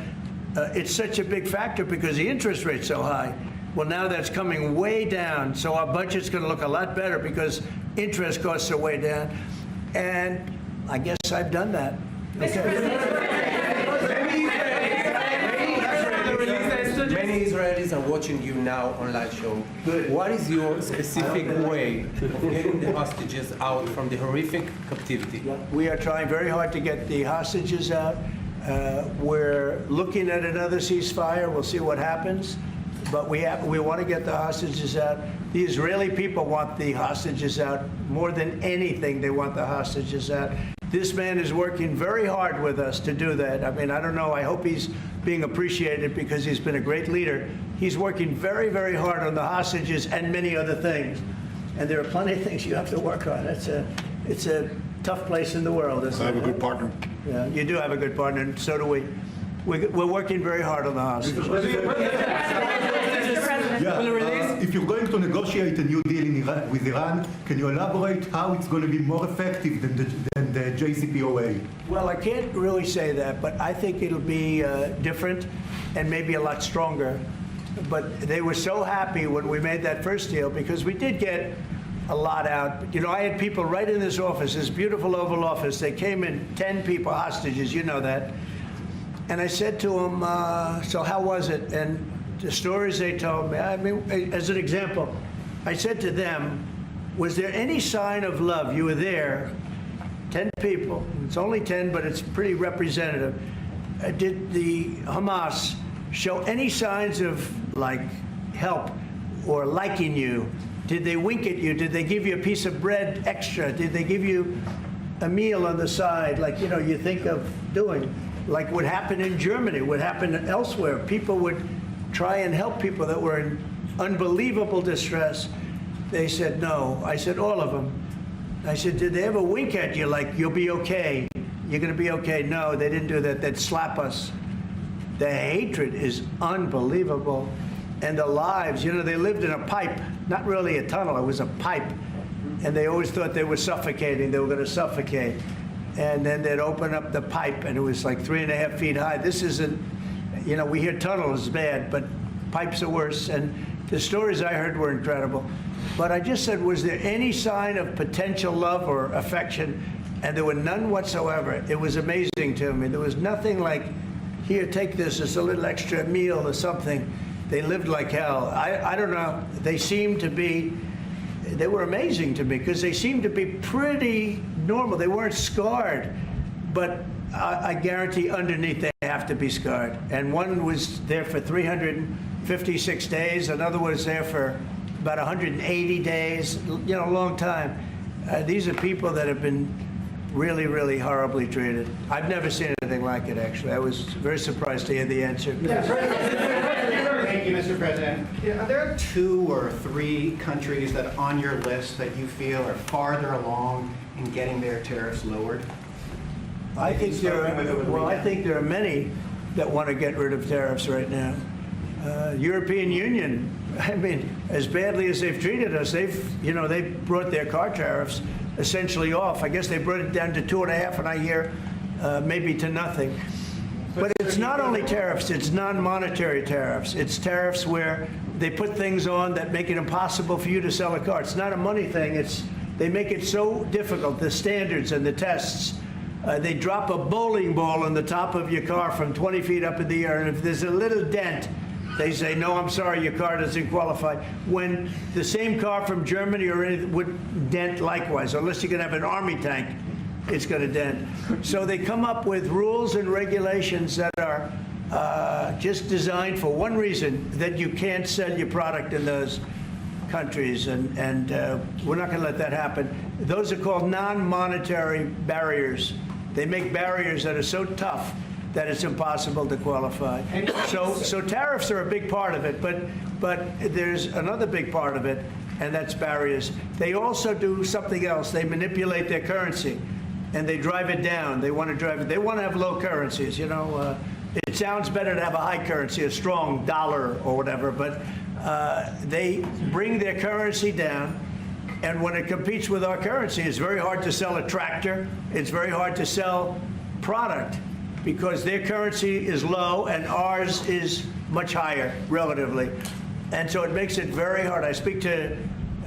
it's such a big factor because the interest rate's so high. Well, now that's coming way down, so our budget's going to look a lot better because interest costs are way down. And I guess I've done that. Many Israelis are watching you now on live show. What is your specific way of getting the hostages out from the horrific captivity? We are trying very hard to get the hostages out. We're looking at another ceasefire. We'll see what happens. But we want to get the hostages out. The Israeli people want the hostages out more than anything. They want the hostages out. This man is working very hard with us to do that. I mean, I don't know. I hope he's being appreciated because he's been a great leader. He's working very, very hard on the hostages and many other things. And there are plenty of things you have to work on. It's a tough place in the world. I have a good partner. Yeah, you do have a good partner, and so do we. We're working very hard on the hostages. If you're going to negotiate a new deal with Iran, can you elaborate how it's going to be more effective than the JCPOA? Well, I can't really say that, but I think it'll be different and maybe a lot stronger. But they were so happy when we made that first deal because we did get a lot out. You know, I had people right in this office, this beautiful Oval Office. They came in, 10 people, hostages, you know that. And I said to them, so how was it? And the stories they told me, I mean, as an example, I said to them, was there any sign of love? You were there, 10 people. It's only 10, but it's pretty representative. Did the Hamas show any signs of, like, help or liking you? Did they wink at you? Did they give you a piece of bread extra? Did they give you a meal on the side, like, you know, you think of doing? Like what happened in Germany, what happened elsewhere. People would try and help people that were in unbelievable distress. They said no. I said, all of them. I said, did they ever wink at you like, you'll be okay? You're going to be okay? No, they didn't do that. They'd slap us. The hatred is unbelievable. And the lives, you know, they lived in a pipe, not really a tunnel, it was a pipe. And they always thought they were suffocating, they were going to suffocate. And then they'd open up the pipe, and it was like 3.5 feet high. This isn't, you know, we hear tunnels is bad, but pipes are worse. And the stories I heard were incredible. But I just said, was there any sign of potential love or affection? and there were none whatsoever. It was amazing to me. There was nothing like, here, take this, it's a little extra meal or something. They lived like hell. I don't know. They seemed to be, they were amazing to me because they seemed to be pretty normal. They weren't scarred, but I guarantee underneath they have to be scarred. And one was there for 356 days. Another was there for about 180 days, you know, a long time. These are people that have been really, really horribly treated. I've never seen anything like it, actually. I was very surprised to hear the answer. Thank you, Mr. President. Are there 2 or 3 countries that on your list that you feel are farther along in getting their tariffs lowered? I think there are many that want to get rid of tariffs right now. European Union, I mean, as badly as they've treated us, they brought their car tariffs essentially off. I guess they brought it down to 2.5, and I hear maybe to nothing. But it's not only tariffs, it's non-monetary tariffs. It's tariffs where they put things on that make it impossible for you to sell a car. It's not a money thing. They make it so difficult, the standards and the tests. They drop a bowling ball on the top of your car from 20 feet up in the air, and if there's a little dent, they say, no, I'm sorry, your car doesn't qualify. When the same car from Germany or anything would dent likewise, unless you can have an army tank, it's going to dent. So they come up with rules and regulations that are just designed for one reason, that you can't sell your product in those countries, and we're not going to let that happen. Those are called non-monetary barriers. They make barriers that are so tough that it's impossible to qualify. So tariffs are a big part of it, but there's another big part of it, and that's barriers. They also do something else. They manipulate their currency, and they drive it down. They want to drive it. They want to have low currencies. You know, it sounds better to have a high currency, a strong dollar or whatever, but they bring their currency down. And when it competes with our currency, it's very hard to sell a tractor. It's very hard to sell product because their currency is low and ours is much higher relatively. And so it makes it very hard. I speak to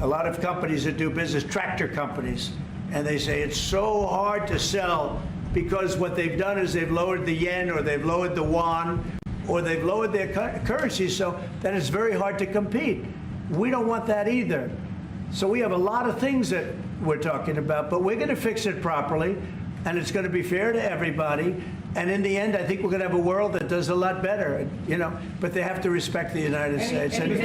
a lot of companies that do business, tractor companies, and they say it's so hard to sell because what they've done is they've lowered the yen or they've lowered the yuan or they've lowered their currency so that it's very hard to compete. We don't want that either. So we have a lot of things that we're talking about, but we're going to fix it properly, and it's going to be fair to everybody. And in the end, I think we're going to have a world that does a lot better, you know. But they have to respect the United States, and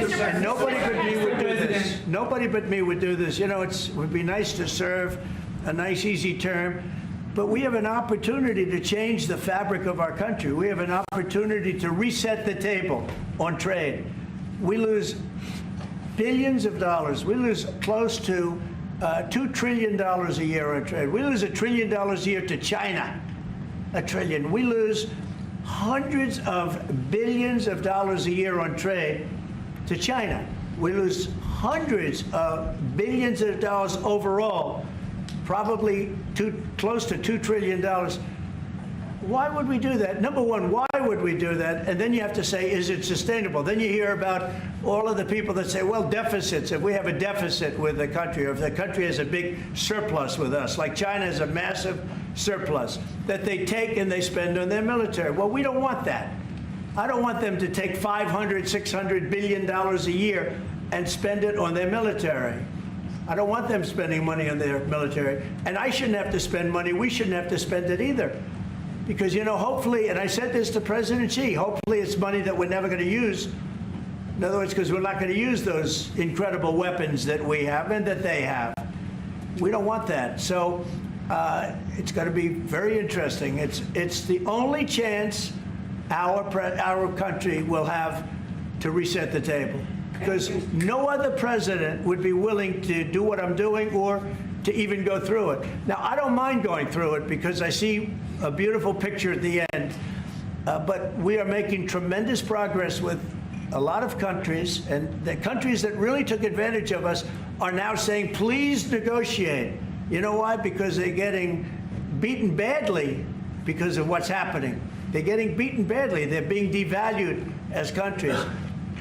nobody but me would do this. Nobody but me would do this. You know, it would be nice to serve a nice, easy term, but we have an opportunity to change the fabric of our country. We have an opportunity to reset the table on trade. We lose billions of dollars. We lose close to $2 trillion a year on trade. We lose $1 trillion a year to China. $1 trillion. We lose hundreds of billions of dollars a year on trade to China. We lose hundreds of billions of dollars overall, probably close to $2 trillion. Why would we do that? Number one, why would we do that? And then you have to say, is it sustainable? Then you hear about all of the people that say, well, deficits. If we have a deficit with the country, or if the country has a big surplus with us, like China has a massive surplus, that they take and they spend on their military. Well, we don't want that. I don't want them to take $500, $600 billion a year and spend it on their military. I don't want them spending money on their military. And I shouldn't have to spend money. We shouldn't have to spend it either. Because, you know, hopefully, and I said this to President Xi, hopefully it's money that we're never going to use. In other words, because we're not going to use those incredible weapons that we have and that they have. We don't want that. So it's going to be very interesting. It's the only chance our country will have to reset the table. Because no other president would be willing to do what I'm doing or to even go through it. Now, I don't mind going through it because I see a beautiful picture at the end. But we are making tremendous progress with a lot of countries, and the countries that really took advantage of us are now saying, please negotiate. You know why? Because they're getting beaten badly because of what's happening. They're getting beaten badly. They're being devalued as countries.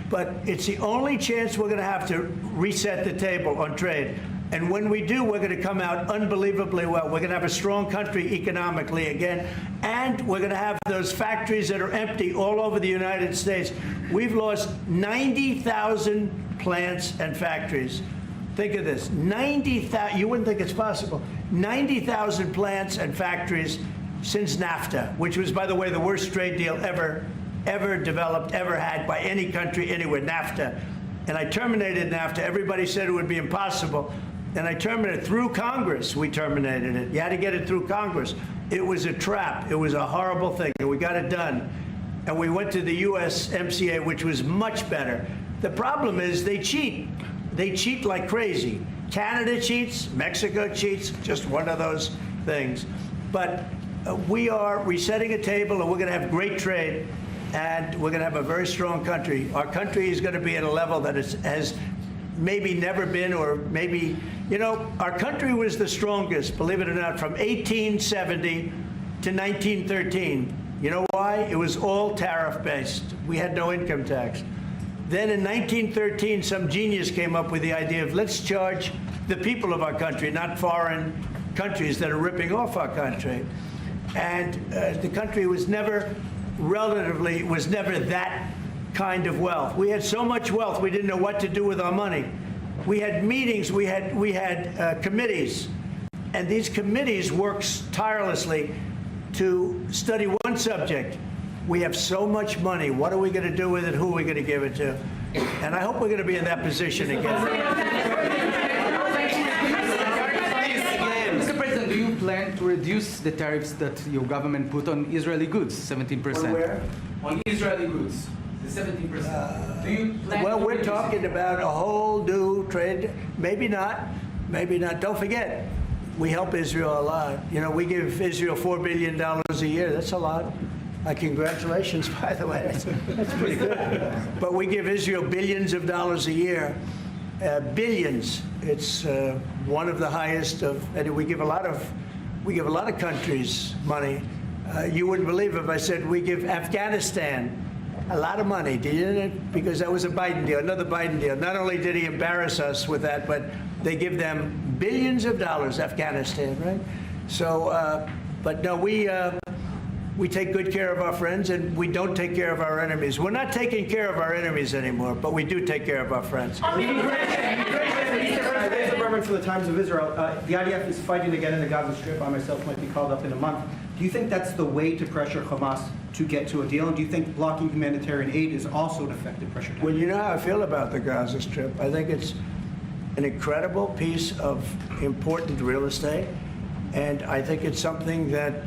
But it's the only chance we're going to have to reset the table on trade. And when we do, we're going to come out unbelievably well. We're going to have a strong country economically again, and we're going to have those factories that are empty all over the United States. We've lost 90,000 plants and factories. Think of this, 90,000, you wouldn't think it's possible, 90,000 plants and factories since NAFTA, which was, by the way, the worst trade deal ever developed, ever had by any country anywhere, NAFTA. And I terminated NAFTA. Everybody said it would be impossible. And I terminated it through Congress. We terminated it. You had to get it through Congress. It was a trap. It was a horrible thing. And we got it done. And we went to the USMCA, which was much better. The problem is they cheat. They cheat like crazy. Canada cheats. Mexico cheats. Just one of those things. But we are resetting a table, and we're going to have great trade. And we're going to have a very strong country. Our country is going to be at a level that has maybe never been, or maybe, you know, our country was the strongest, believe it or not, from 1870 to 1913. You know why? It was all tariff-based. We had no income tax. Then in 1913, some genius came up with the idea of let's charge the people of our country, not foreign countries that are ripping off our country. And the country was never that kind of wealth. We had so much wealth, we didn't know what to do with our money. We had meetings, we had committees, and these committees worked tirelessly to study one subject. We have so much money. What are we going to do with it? Who are we going to give it to? And I hope we're going to be in that position again. Mr. President, do you plan to reduce the tariffs that your government put on Israeli goods, 17%? On where? On Israeli goods, the 17%. Do you plan Well, to we're reduce talking about a whole new trade. Maybe not. Maybe not. Don't forget, we help Israel a lot. You know, we give Israel $4 billion a year. That's a lot. Congratulations, by the way. That's pretty good. But we give Israel billions of dollars a year. Billions. It's one of the highest of, and we give a lot of countries money. You wouldn't believe if I said we give Afghanistan a lot of money, didn't it? Because that was a Biden deal, another Biden deal. Not only did he embarrass us with that, but they give them billions of dollars, Afghanistan, right? So, but no, we take good care of our friends, and we don't take care of our enemies. We're not taking care of our enemies anymore, but we do take care of our friends. Thanks, Reverend, for the Times of Israel. The IDF is fighting again in the Gaza Strip. I myself might be called up in a month. Do you think that's the way to pressure Hamas to get to a deal? And do you think blocking humanitarian aid is also an effective pressure tactic? Well, you know how I feel about the Gaza Strip. I think it's an incredible piece of important real estate, and I think it's something that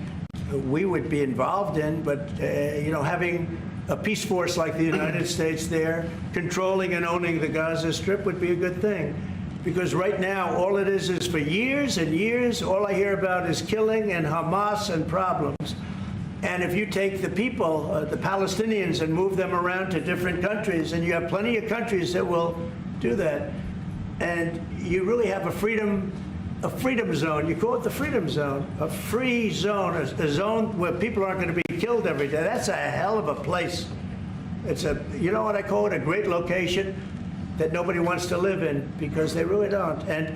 we would be involved in, but you know, having a peace force like the United States there, controlling and owning the Gaza Strip would be a good thing. Because right now, all it is for years and years, all I hear about is killing and Hamas and problems. And if you take the people, the Palestinians, and move them around to different countries, and you have plenty of countries that will do that, and you really have a freedom zone. You call it the freedom zone, a free zone, a zone where people aren't going to be killed every day. That's a hell of a place. It's a, you know what I call it, a great location that nobody wants to live in, because they really don't. And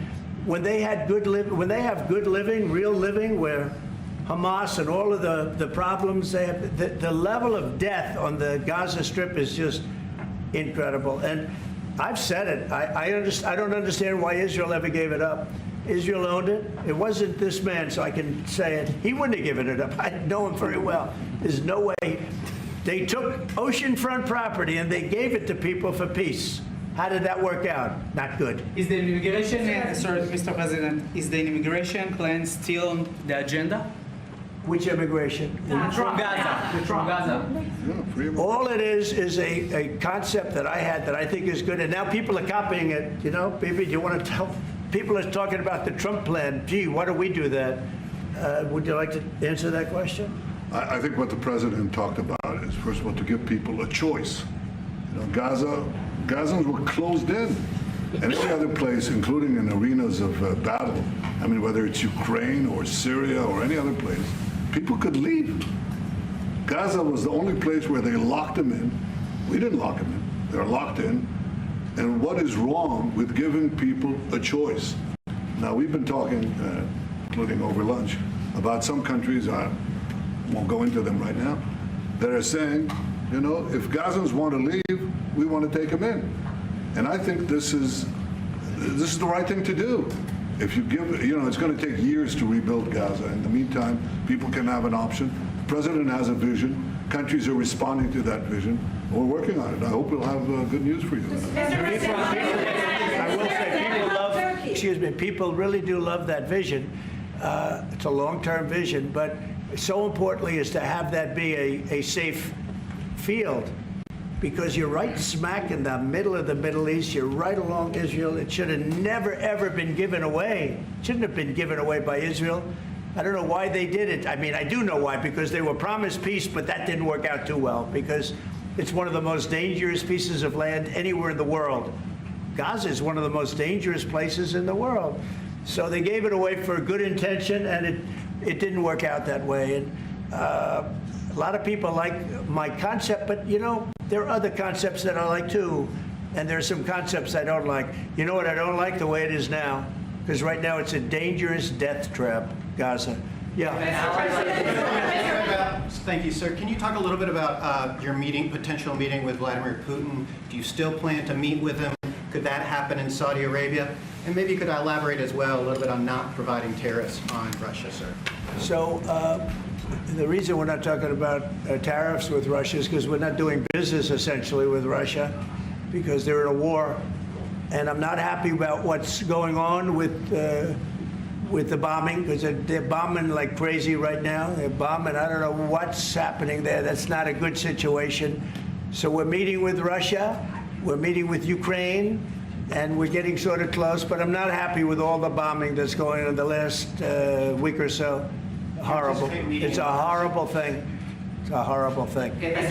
when they have good living, real living, where Hamas and all of the problems they have, the level of death on the Gaza Strip is just incredible. And I've said it. I don't understand why Israel ever gave it up. Israel owned it. It wasn't this man, so I can say it. He wouldn't have given it up. I know him very well. There's no way. They took oceanfront property and they gave it to people for peace. How did that work out? Not good. Is the immigration, sorry, Mr. President, is the immigration plan still on the agenda? Which immigration? From Gaza. From Gaza. All it is a concept that I had that I think is good, and now people are copying it. You know, maybe you want to tell people are talking about the Trump plan. Gee, why don't we do that? Would you like to answer that question? I think what the president talked about is, first of all, to give people a choice. You know, Gazans were closed in. And every other place, including in arenas of battle, I mean, whether it's Ukraine or Syria or any other place, people could leave. Gaza was the only place where they locked them in. We didn't lock them in. They're locked in. And what is wrong with giving people a choice? Now, we've been talking, including over lunch, about some countries, I won't go into them right now, that are saying, you know, if Gazans want to leave, we want to take them in. And I think this is the right thing to do. If you give, you know, it's going to take years to rebuild Gaza. In the meantime, people can have an option. The president has a vision. Countries are responding to that vision. We're working on it. I hope we'll have good news for you. I will say people really do love that vision. It's a long-term vision, but so importantly is to have that be a safe field, because you're right smack in the middle of the Middle East. You're right along Israel. It should have never, ever been given away. It shouldn't have been given away by Israel. I don't know why they did it. I mean, I do know why, because they were promised peace, but that didn't work out too well, because it's one of the most dangerous pieces of land anywhere in the world. Gaza is one of the most dangerous places in the world. So they gave it away for a good intention, and it didn't work out that way. And a lot of people like my concept, but, you know, there are other concepts that I like, too. And there are some concepts I don't like. You know what I don't like? The way it is now. Because right now it's a dangerous death trap, Gaza. Yeah. Thank you, sir. Can you talk a little bit about your potential meeting with Vladimir Putin? Do you still plan to meet with him? Could that happen in Saudi Arabia? And maybe you could elaborate as well a little bit on not providing tariffs on Russia, sir. So the reason we're not talking about tariffs with Russia is because we're not doing business essentially with Russia, because they're in a war. And I'm not happy about what's going on with the bombing, because they're bombing like crazy right now. They're bombing. I don't know what's happening there. That's not a good situation. So we're meeting with Russia. We're meeting with Ukraine. And we're getting sort of close. But I'm not happy with all the bombing that's going on the last week or so. Horrible. It's a horrible thing. It's a horrible thing. Can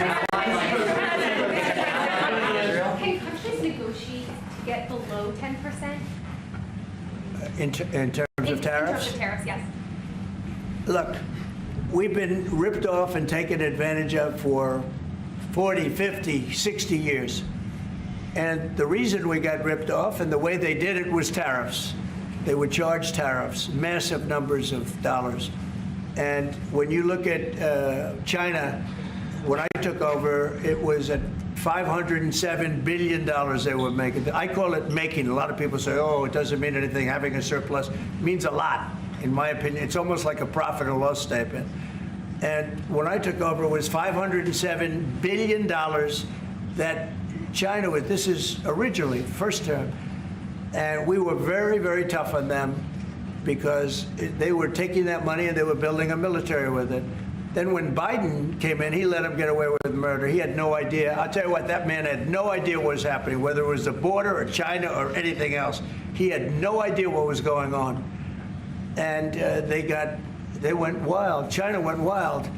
countries negotiate to get below 10%? In terms of tariffs? In terms of tariffs, yes. Look, we've been ripped off and taken advantage of for 40, 50, 60 years. And the reason we got ripped off and the way they did it was tariffs. They would charge tariffs, massive numbers of dollars. And when you look at China, when I took over, it was at $507 billion they were making. I call it making. A lot of people say, oh, it doesn't mean anything. Having a surplus means a lot, in my opinion. It's almost like a profit or loss statement. And when I took over, it was $507 billion that China was, this is originally, first term. And we were very, very tough on them because they were taking that money and they were building a military with it. Then when Biden came in, he let him get away with murder. He had no idea. I'll tell you what, that man had no idea what was happening, whether it was the border or China or anything else. He had no idea what was going on. And they went wild. China went wild.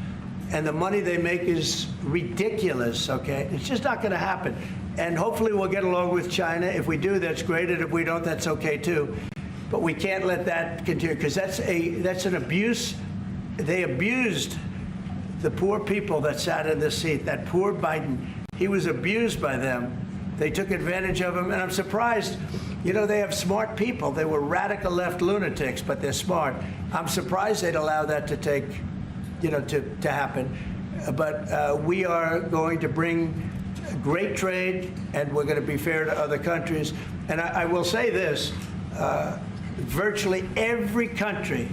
And the money they make is ridiculous, okay? It's just not going to happen. And hopefully we'll get along with China. If we do, that's great. And if we don't, that's okay, too. But we can't let that continue, because that's an abuse. They abused the poor people that sat in the seat. That poor Biden, he was abused by them. They took advantage of him. And I'm surprised, you know, they have smart people. They were radical left lunatics, but they're smart. I'm surprised they'd allow that to take, you know, to happen. But we are going to bring great trade, and we're going to be fair to other countries. And I will say this, virtually every country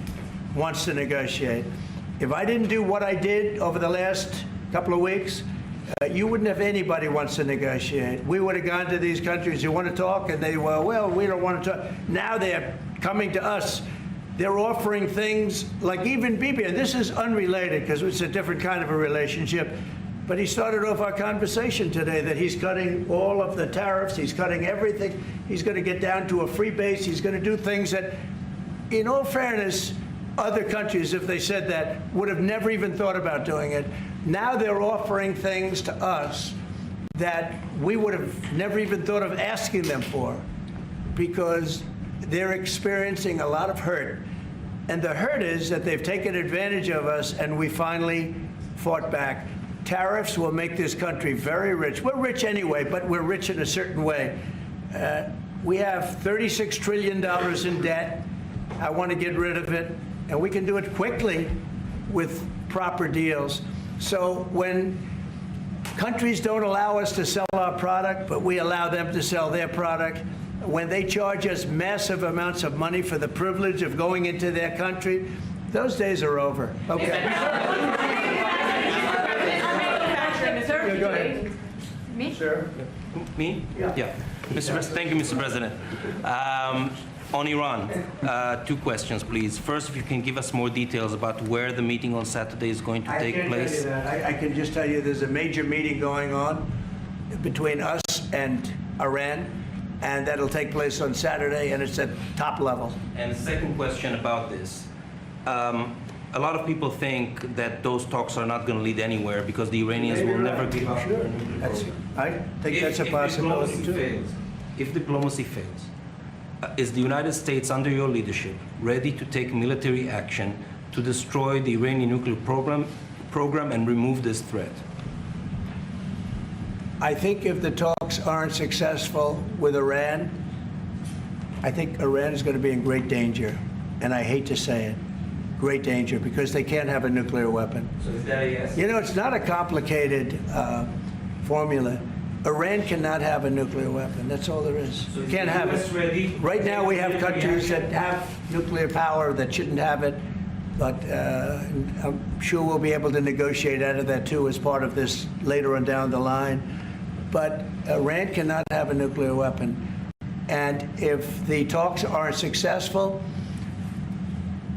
wants to negotiate. If I didn't do what I did over the last couple of weeks, you wouldn't have anybody wants to negotiate. We would have gone to these countries, you want to talk? And they, well, we don't want to talk. Now they're coming to us. They're offering things like even Bibi, and this is unrelated because it's a different kind of a relationship, but he started off our conversation today that he's cutting all of the tariffs, he's cutting everything, he's going to get down to a free base, he's going to do things that, in all fairness, other countries, if they said that, would have never even thought about doing it. Now they're offering things to us that we would have never even thought of asking them for, because they're experiencing a lot of hurt. And the hurt is that they've taken advantage of us and we finally fought back. Tariffs will make this country very rich. We're rich anyway, but we're rich in a certain way. We have $36 trillion in debt. I want to get rid of it, and we can do it quickly with proper deals. So when countries don't allow us to sell our product, but we allow them to sell their product, when they charge us massive amounts of money for the privilege of going into their country, those days are over. Okay. Yeah, go ahead. Me? Sir? Me? Yeah. Thank you, Mr. President. On Iran, 2 questions, please. First, if you can give us more details about where the meeting on Saturday is going to take place. Tell you that. I can just tell you there's a major meeting going on between us and Iran, and that'll take place on Saturday, and it's at top level. And the second question about this. A lot of people think that those talks are not going to lead anywhere because the Iranians will never give up. Sure. I think that's a possibility, too. If diplomacy fails, is the United States, under your leadership, ready to take military action to destroy the Iranian nuclear program and remove this threat? I think if the talks aren't successful with Iran, I think Iran is going to be in great danger. And I hate to say it, great danger, because they can't have a nuclear weapon. So is that a yes? You know, it's not a complicated formula. Iran cannot have a nuclear weapon. That's all there is. So Can't have it. ready? Right now, we have countries that have nuclear power that shouldn't have it, but I'm sure we'll be able to negotiate out of that too as part of this later on down the line. But Iran cannot have a nuclear weapon, and if the talks aren't successful,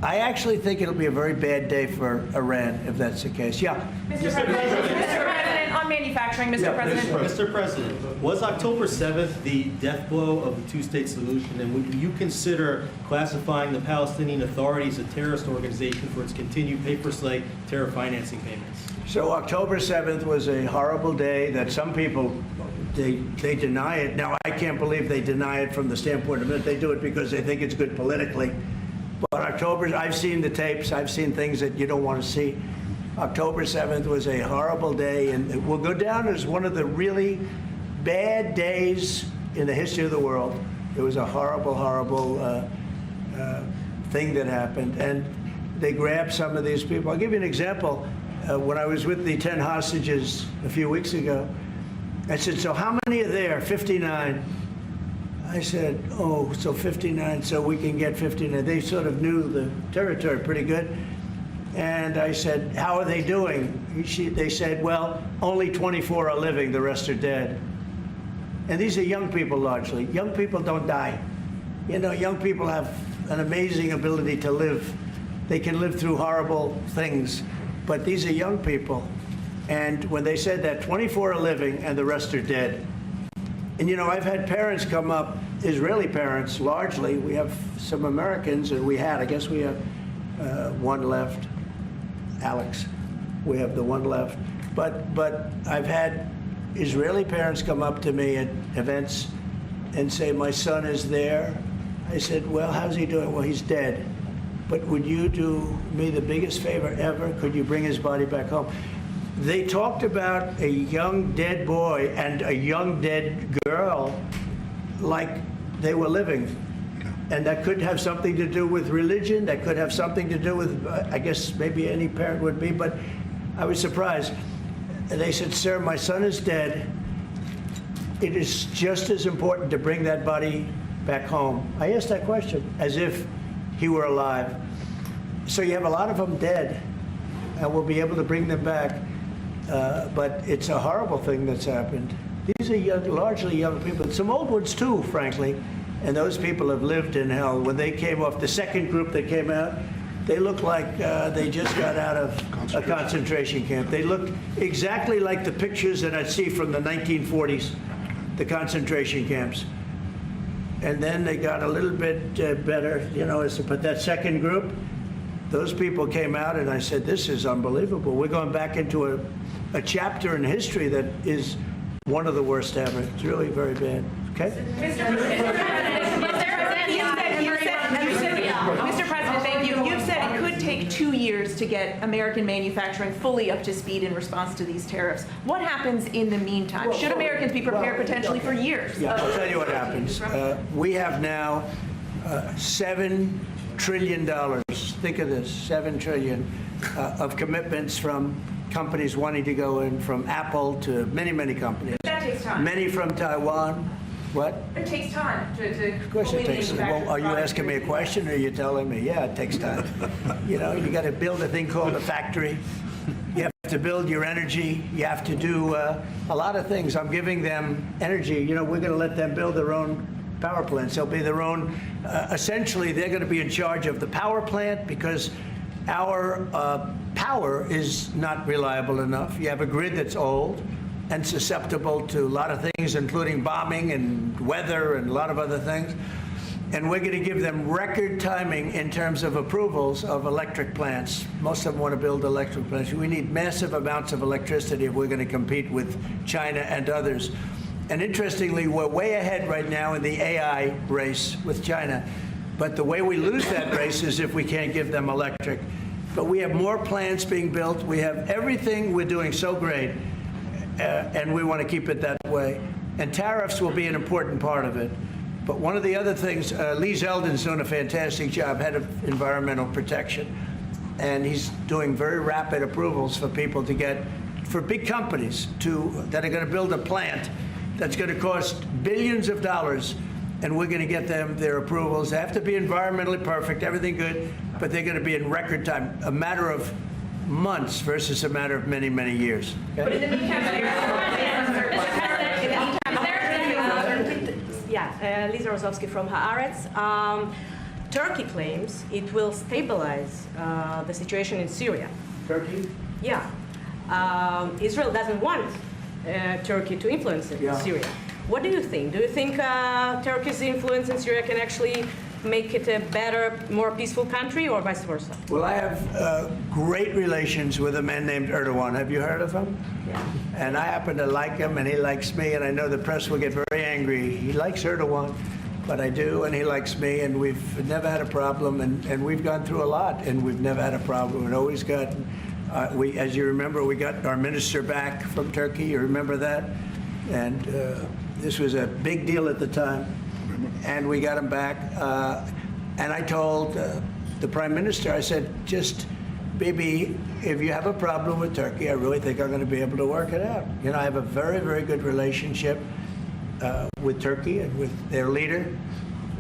I actually think it'll be a very bad day for Iran if that's the case. Yeah. Mr. President, on manufacturing, Mr. President. Mr. President, was October 7th the death blow of the two-state solution, and would you consider classifying the Palestinian Authority as a terrorist organization for its continued pay-for-slay terror financing payments? So October 7th was a horrible day that some people, they deny it. Now, I can't believe they deny it from the standpoint of it. They do it because they think it's good politically. But October, I've seen the tapes. I've seen things that you don't want to see. October 7th was a horrible day, and it will go down as one of the really bad days in the history of the world. It was a horrible, horrible thing that happened. And they grabbed some of these people. I'll give you an example. When I was with the 10 hostages a few weeks ago, I said, so how many are there? 59. I said, oh, so 59, so we can get 59. They sort of knew the territory pretty good. And I said, how are they doing? They said, well, only 24 are living, the rest are dead. And these are young people largely. Young people don't die. You know, young people have an amazing ability to live. They can live through horrible things, but these are young people. And when they said that 24 are living and the rest are dead, and, you know, I've had parents come up, Israeli parents, largely. We have some Americans, and I guess we have one left, Alex. We have the one left. But I've had Israeli parents come up to me at events and say, my son is there. I said, well, how's he doing? Well, he's dead. But would you do me the biggest favor ever? Could you bring his body back home? They talked about a young dead boy and a young dead girl like they were living. And that could have something to do with religion. That could have something to do with, I guess maybe any parent would be, but I was surprised. And they said, sir, my son is dead. It is just as important to bring that body back home. I asked that question as if he were alive. So you have a lot of them dead, and we'll be able to bring them back. But it's a horrible thing that's happened. These are young, largely young people. Some old ones too, frankly. And those people have lived in hell. When they came off, the second group that came out, they looked like they just got out of a concentration camp. They looked exactly like the pictures that I'd see from the 1940s, the concentration camps. And then they got a little bit better, you know, but that second group, those people came out, and I said, this is unbelievable. We're going back into a chapter in history that is one of the worst ever. It's really very bad. Okay? Mr. President, thank you. You've said it could take 2 years to get American manufacturing fully up to speed in response to these tariffs. What happens in the meantime? Should Americans be prepared potentially for years? Yeah, I'll tell you what happens. We have now $7 trillion. Think of this, $7 trillion of commitments from companies wanting to go in, from Apple to many, many companies. That takes time. Many from Taiwan. What? It takes time to Of course it takes time. Well, are you asking me a question or are you telling me? Yeah, it takes time. You know, you got to build a thing called a factory. You have to build your energy. You have to do a lot of things. I'm giving them energy. You know, we're going to let them build their own power plants. They'll be their own. Essentially, they're going to be in charge of the power plant because our power is not reliable enough. You have a grid that's old and susceptible to a lot of things, including bombing and weather and a lot of other things. And we're going to give them record timing in terms of approvals of electric plants. Most of them want to build electric plants. We need massive amounts of electricity if we're going to compete with China and others. And interestingly, we're way ahead right now in the AI race with China. But the way we lose that race is if we can't give them electric. But we have more plants being built. We have everything. We're doing so great. And we want to keep it that way. And tariffs will be an important part of it. But one of the other things, Lee Zeldin's doing a fantastic job, head of environmental protection. And he's doing very rapid approvals for people to get, for big companies that are going to build a plant that's going to cost billions of dollars. And we're going to get them their approvals. They have to be environmentally perfect, everything good, but they're going to be in record time, a matter of months versus a matter of many, many years. Okay? But in the meantime, Lisa Rosowski from Haaretz. Turkey claims it will stabilize the situation in Syria. Turkey? Yeah. Israel doesn't want Turkey to influence it in Syria. What do you think? Do you think Turkey's influence in Syria can actually make it a better, more peaceful country, or vice versa? Well, I have great relations with a man named Erdogan. Have you heard of him? Yeah. And I happen to like him, and he likes me, and I know the press will get very angry. He likes Erdogan, but I do, and he likes me, and we've never had a problem, and we've gone through a lot, and we've never had a problem. We've always got, as you remember, we got our minister back from Turkey. You remember that? And this was a big deal at the time. And we got him back. And I told the prime minister, I said, just, Bibi, if you have a problem with Turkey, I really think I'm going to be able to work it out. You know, I have a very, very good relationship with Turkey and with their leader.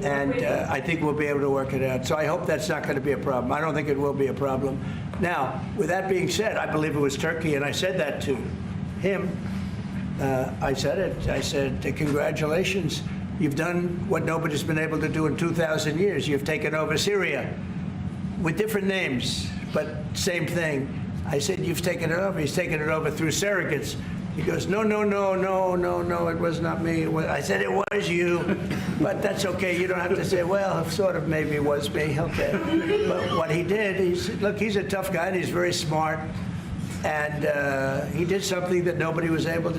And I think we'll be able to work it out. So I hope that's not going to be a problem. I don't think it will be a problem. Now, with that being said, I believe it was Turkey, and I said that to him. I said it. I said, congratulations. You've done what nobody's been able to do in 2,000 years. You've taken over Syria with different names, but same thing. I said, you've taken it over. He's taken it over through surrogates. He goes, no, it was not me. I said, it was you, but that's okay. You don't have to say, well, sort of maybe it was me, okay. But what he did, he said, look, he's a tough guy, and he's very smart, and he did something that nobody was able to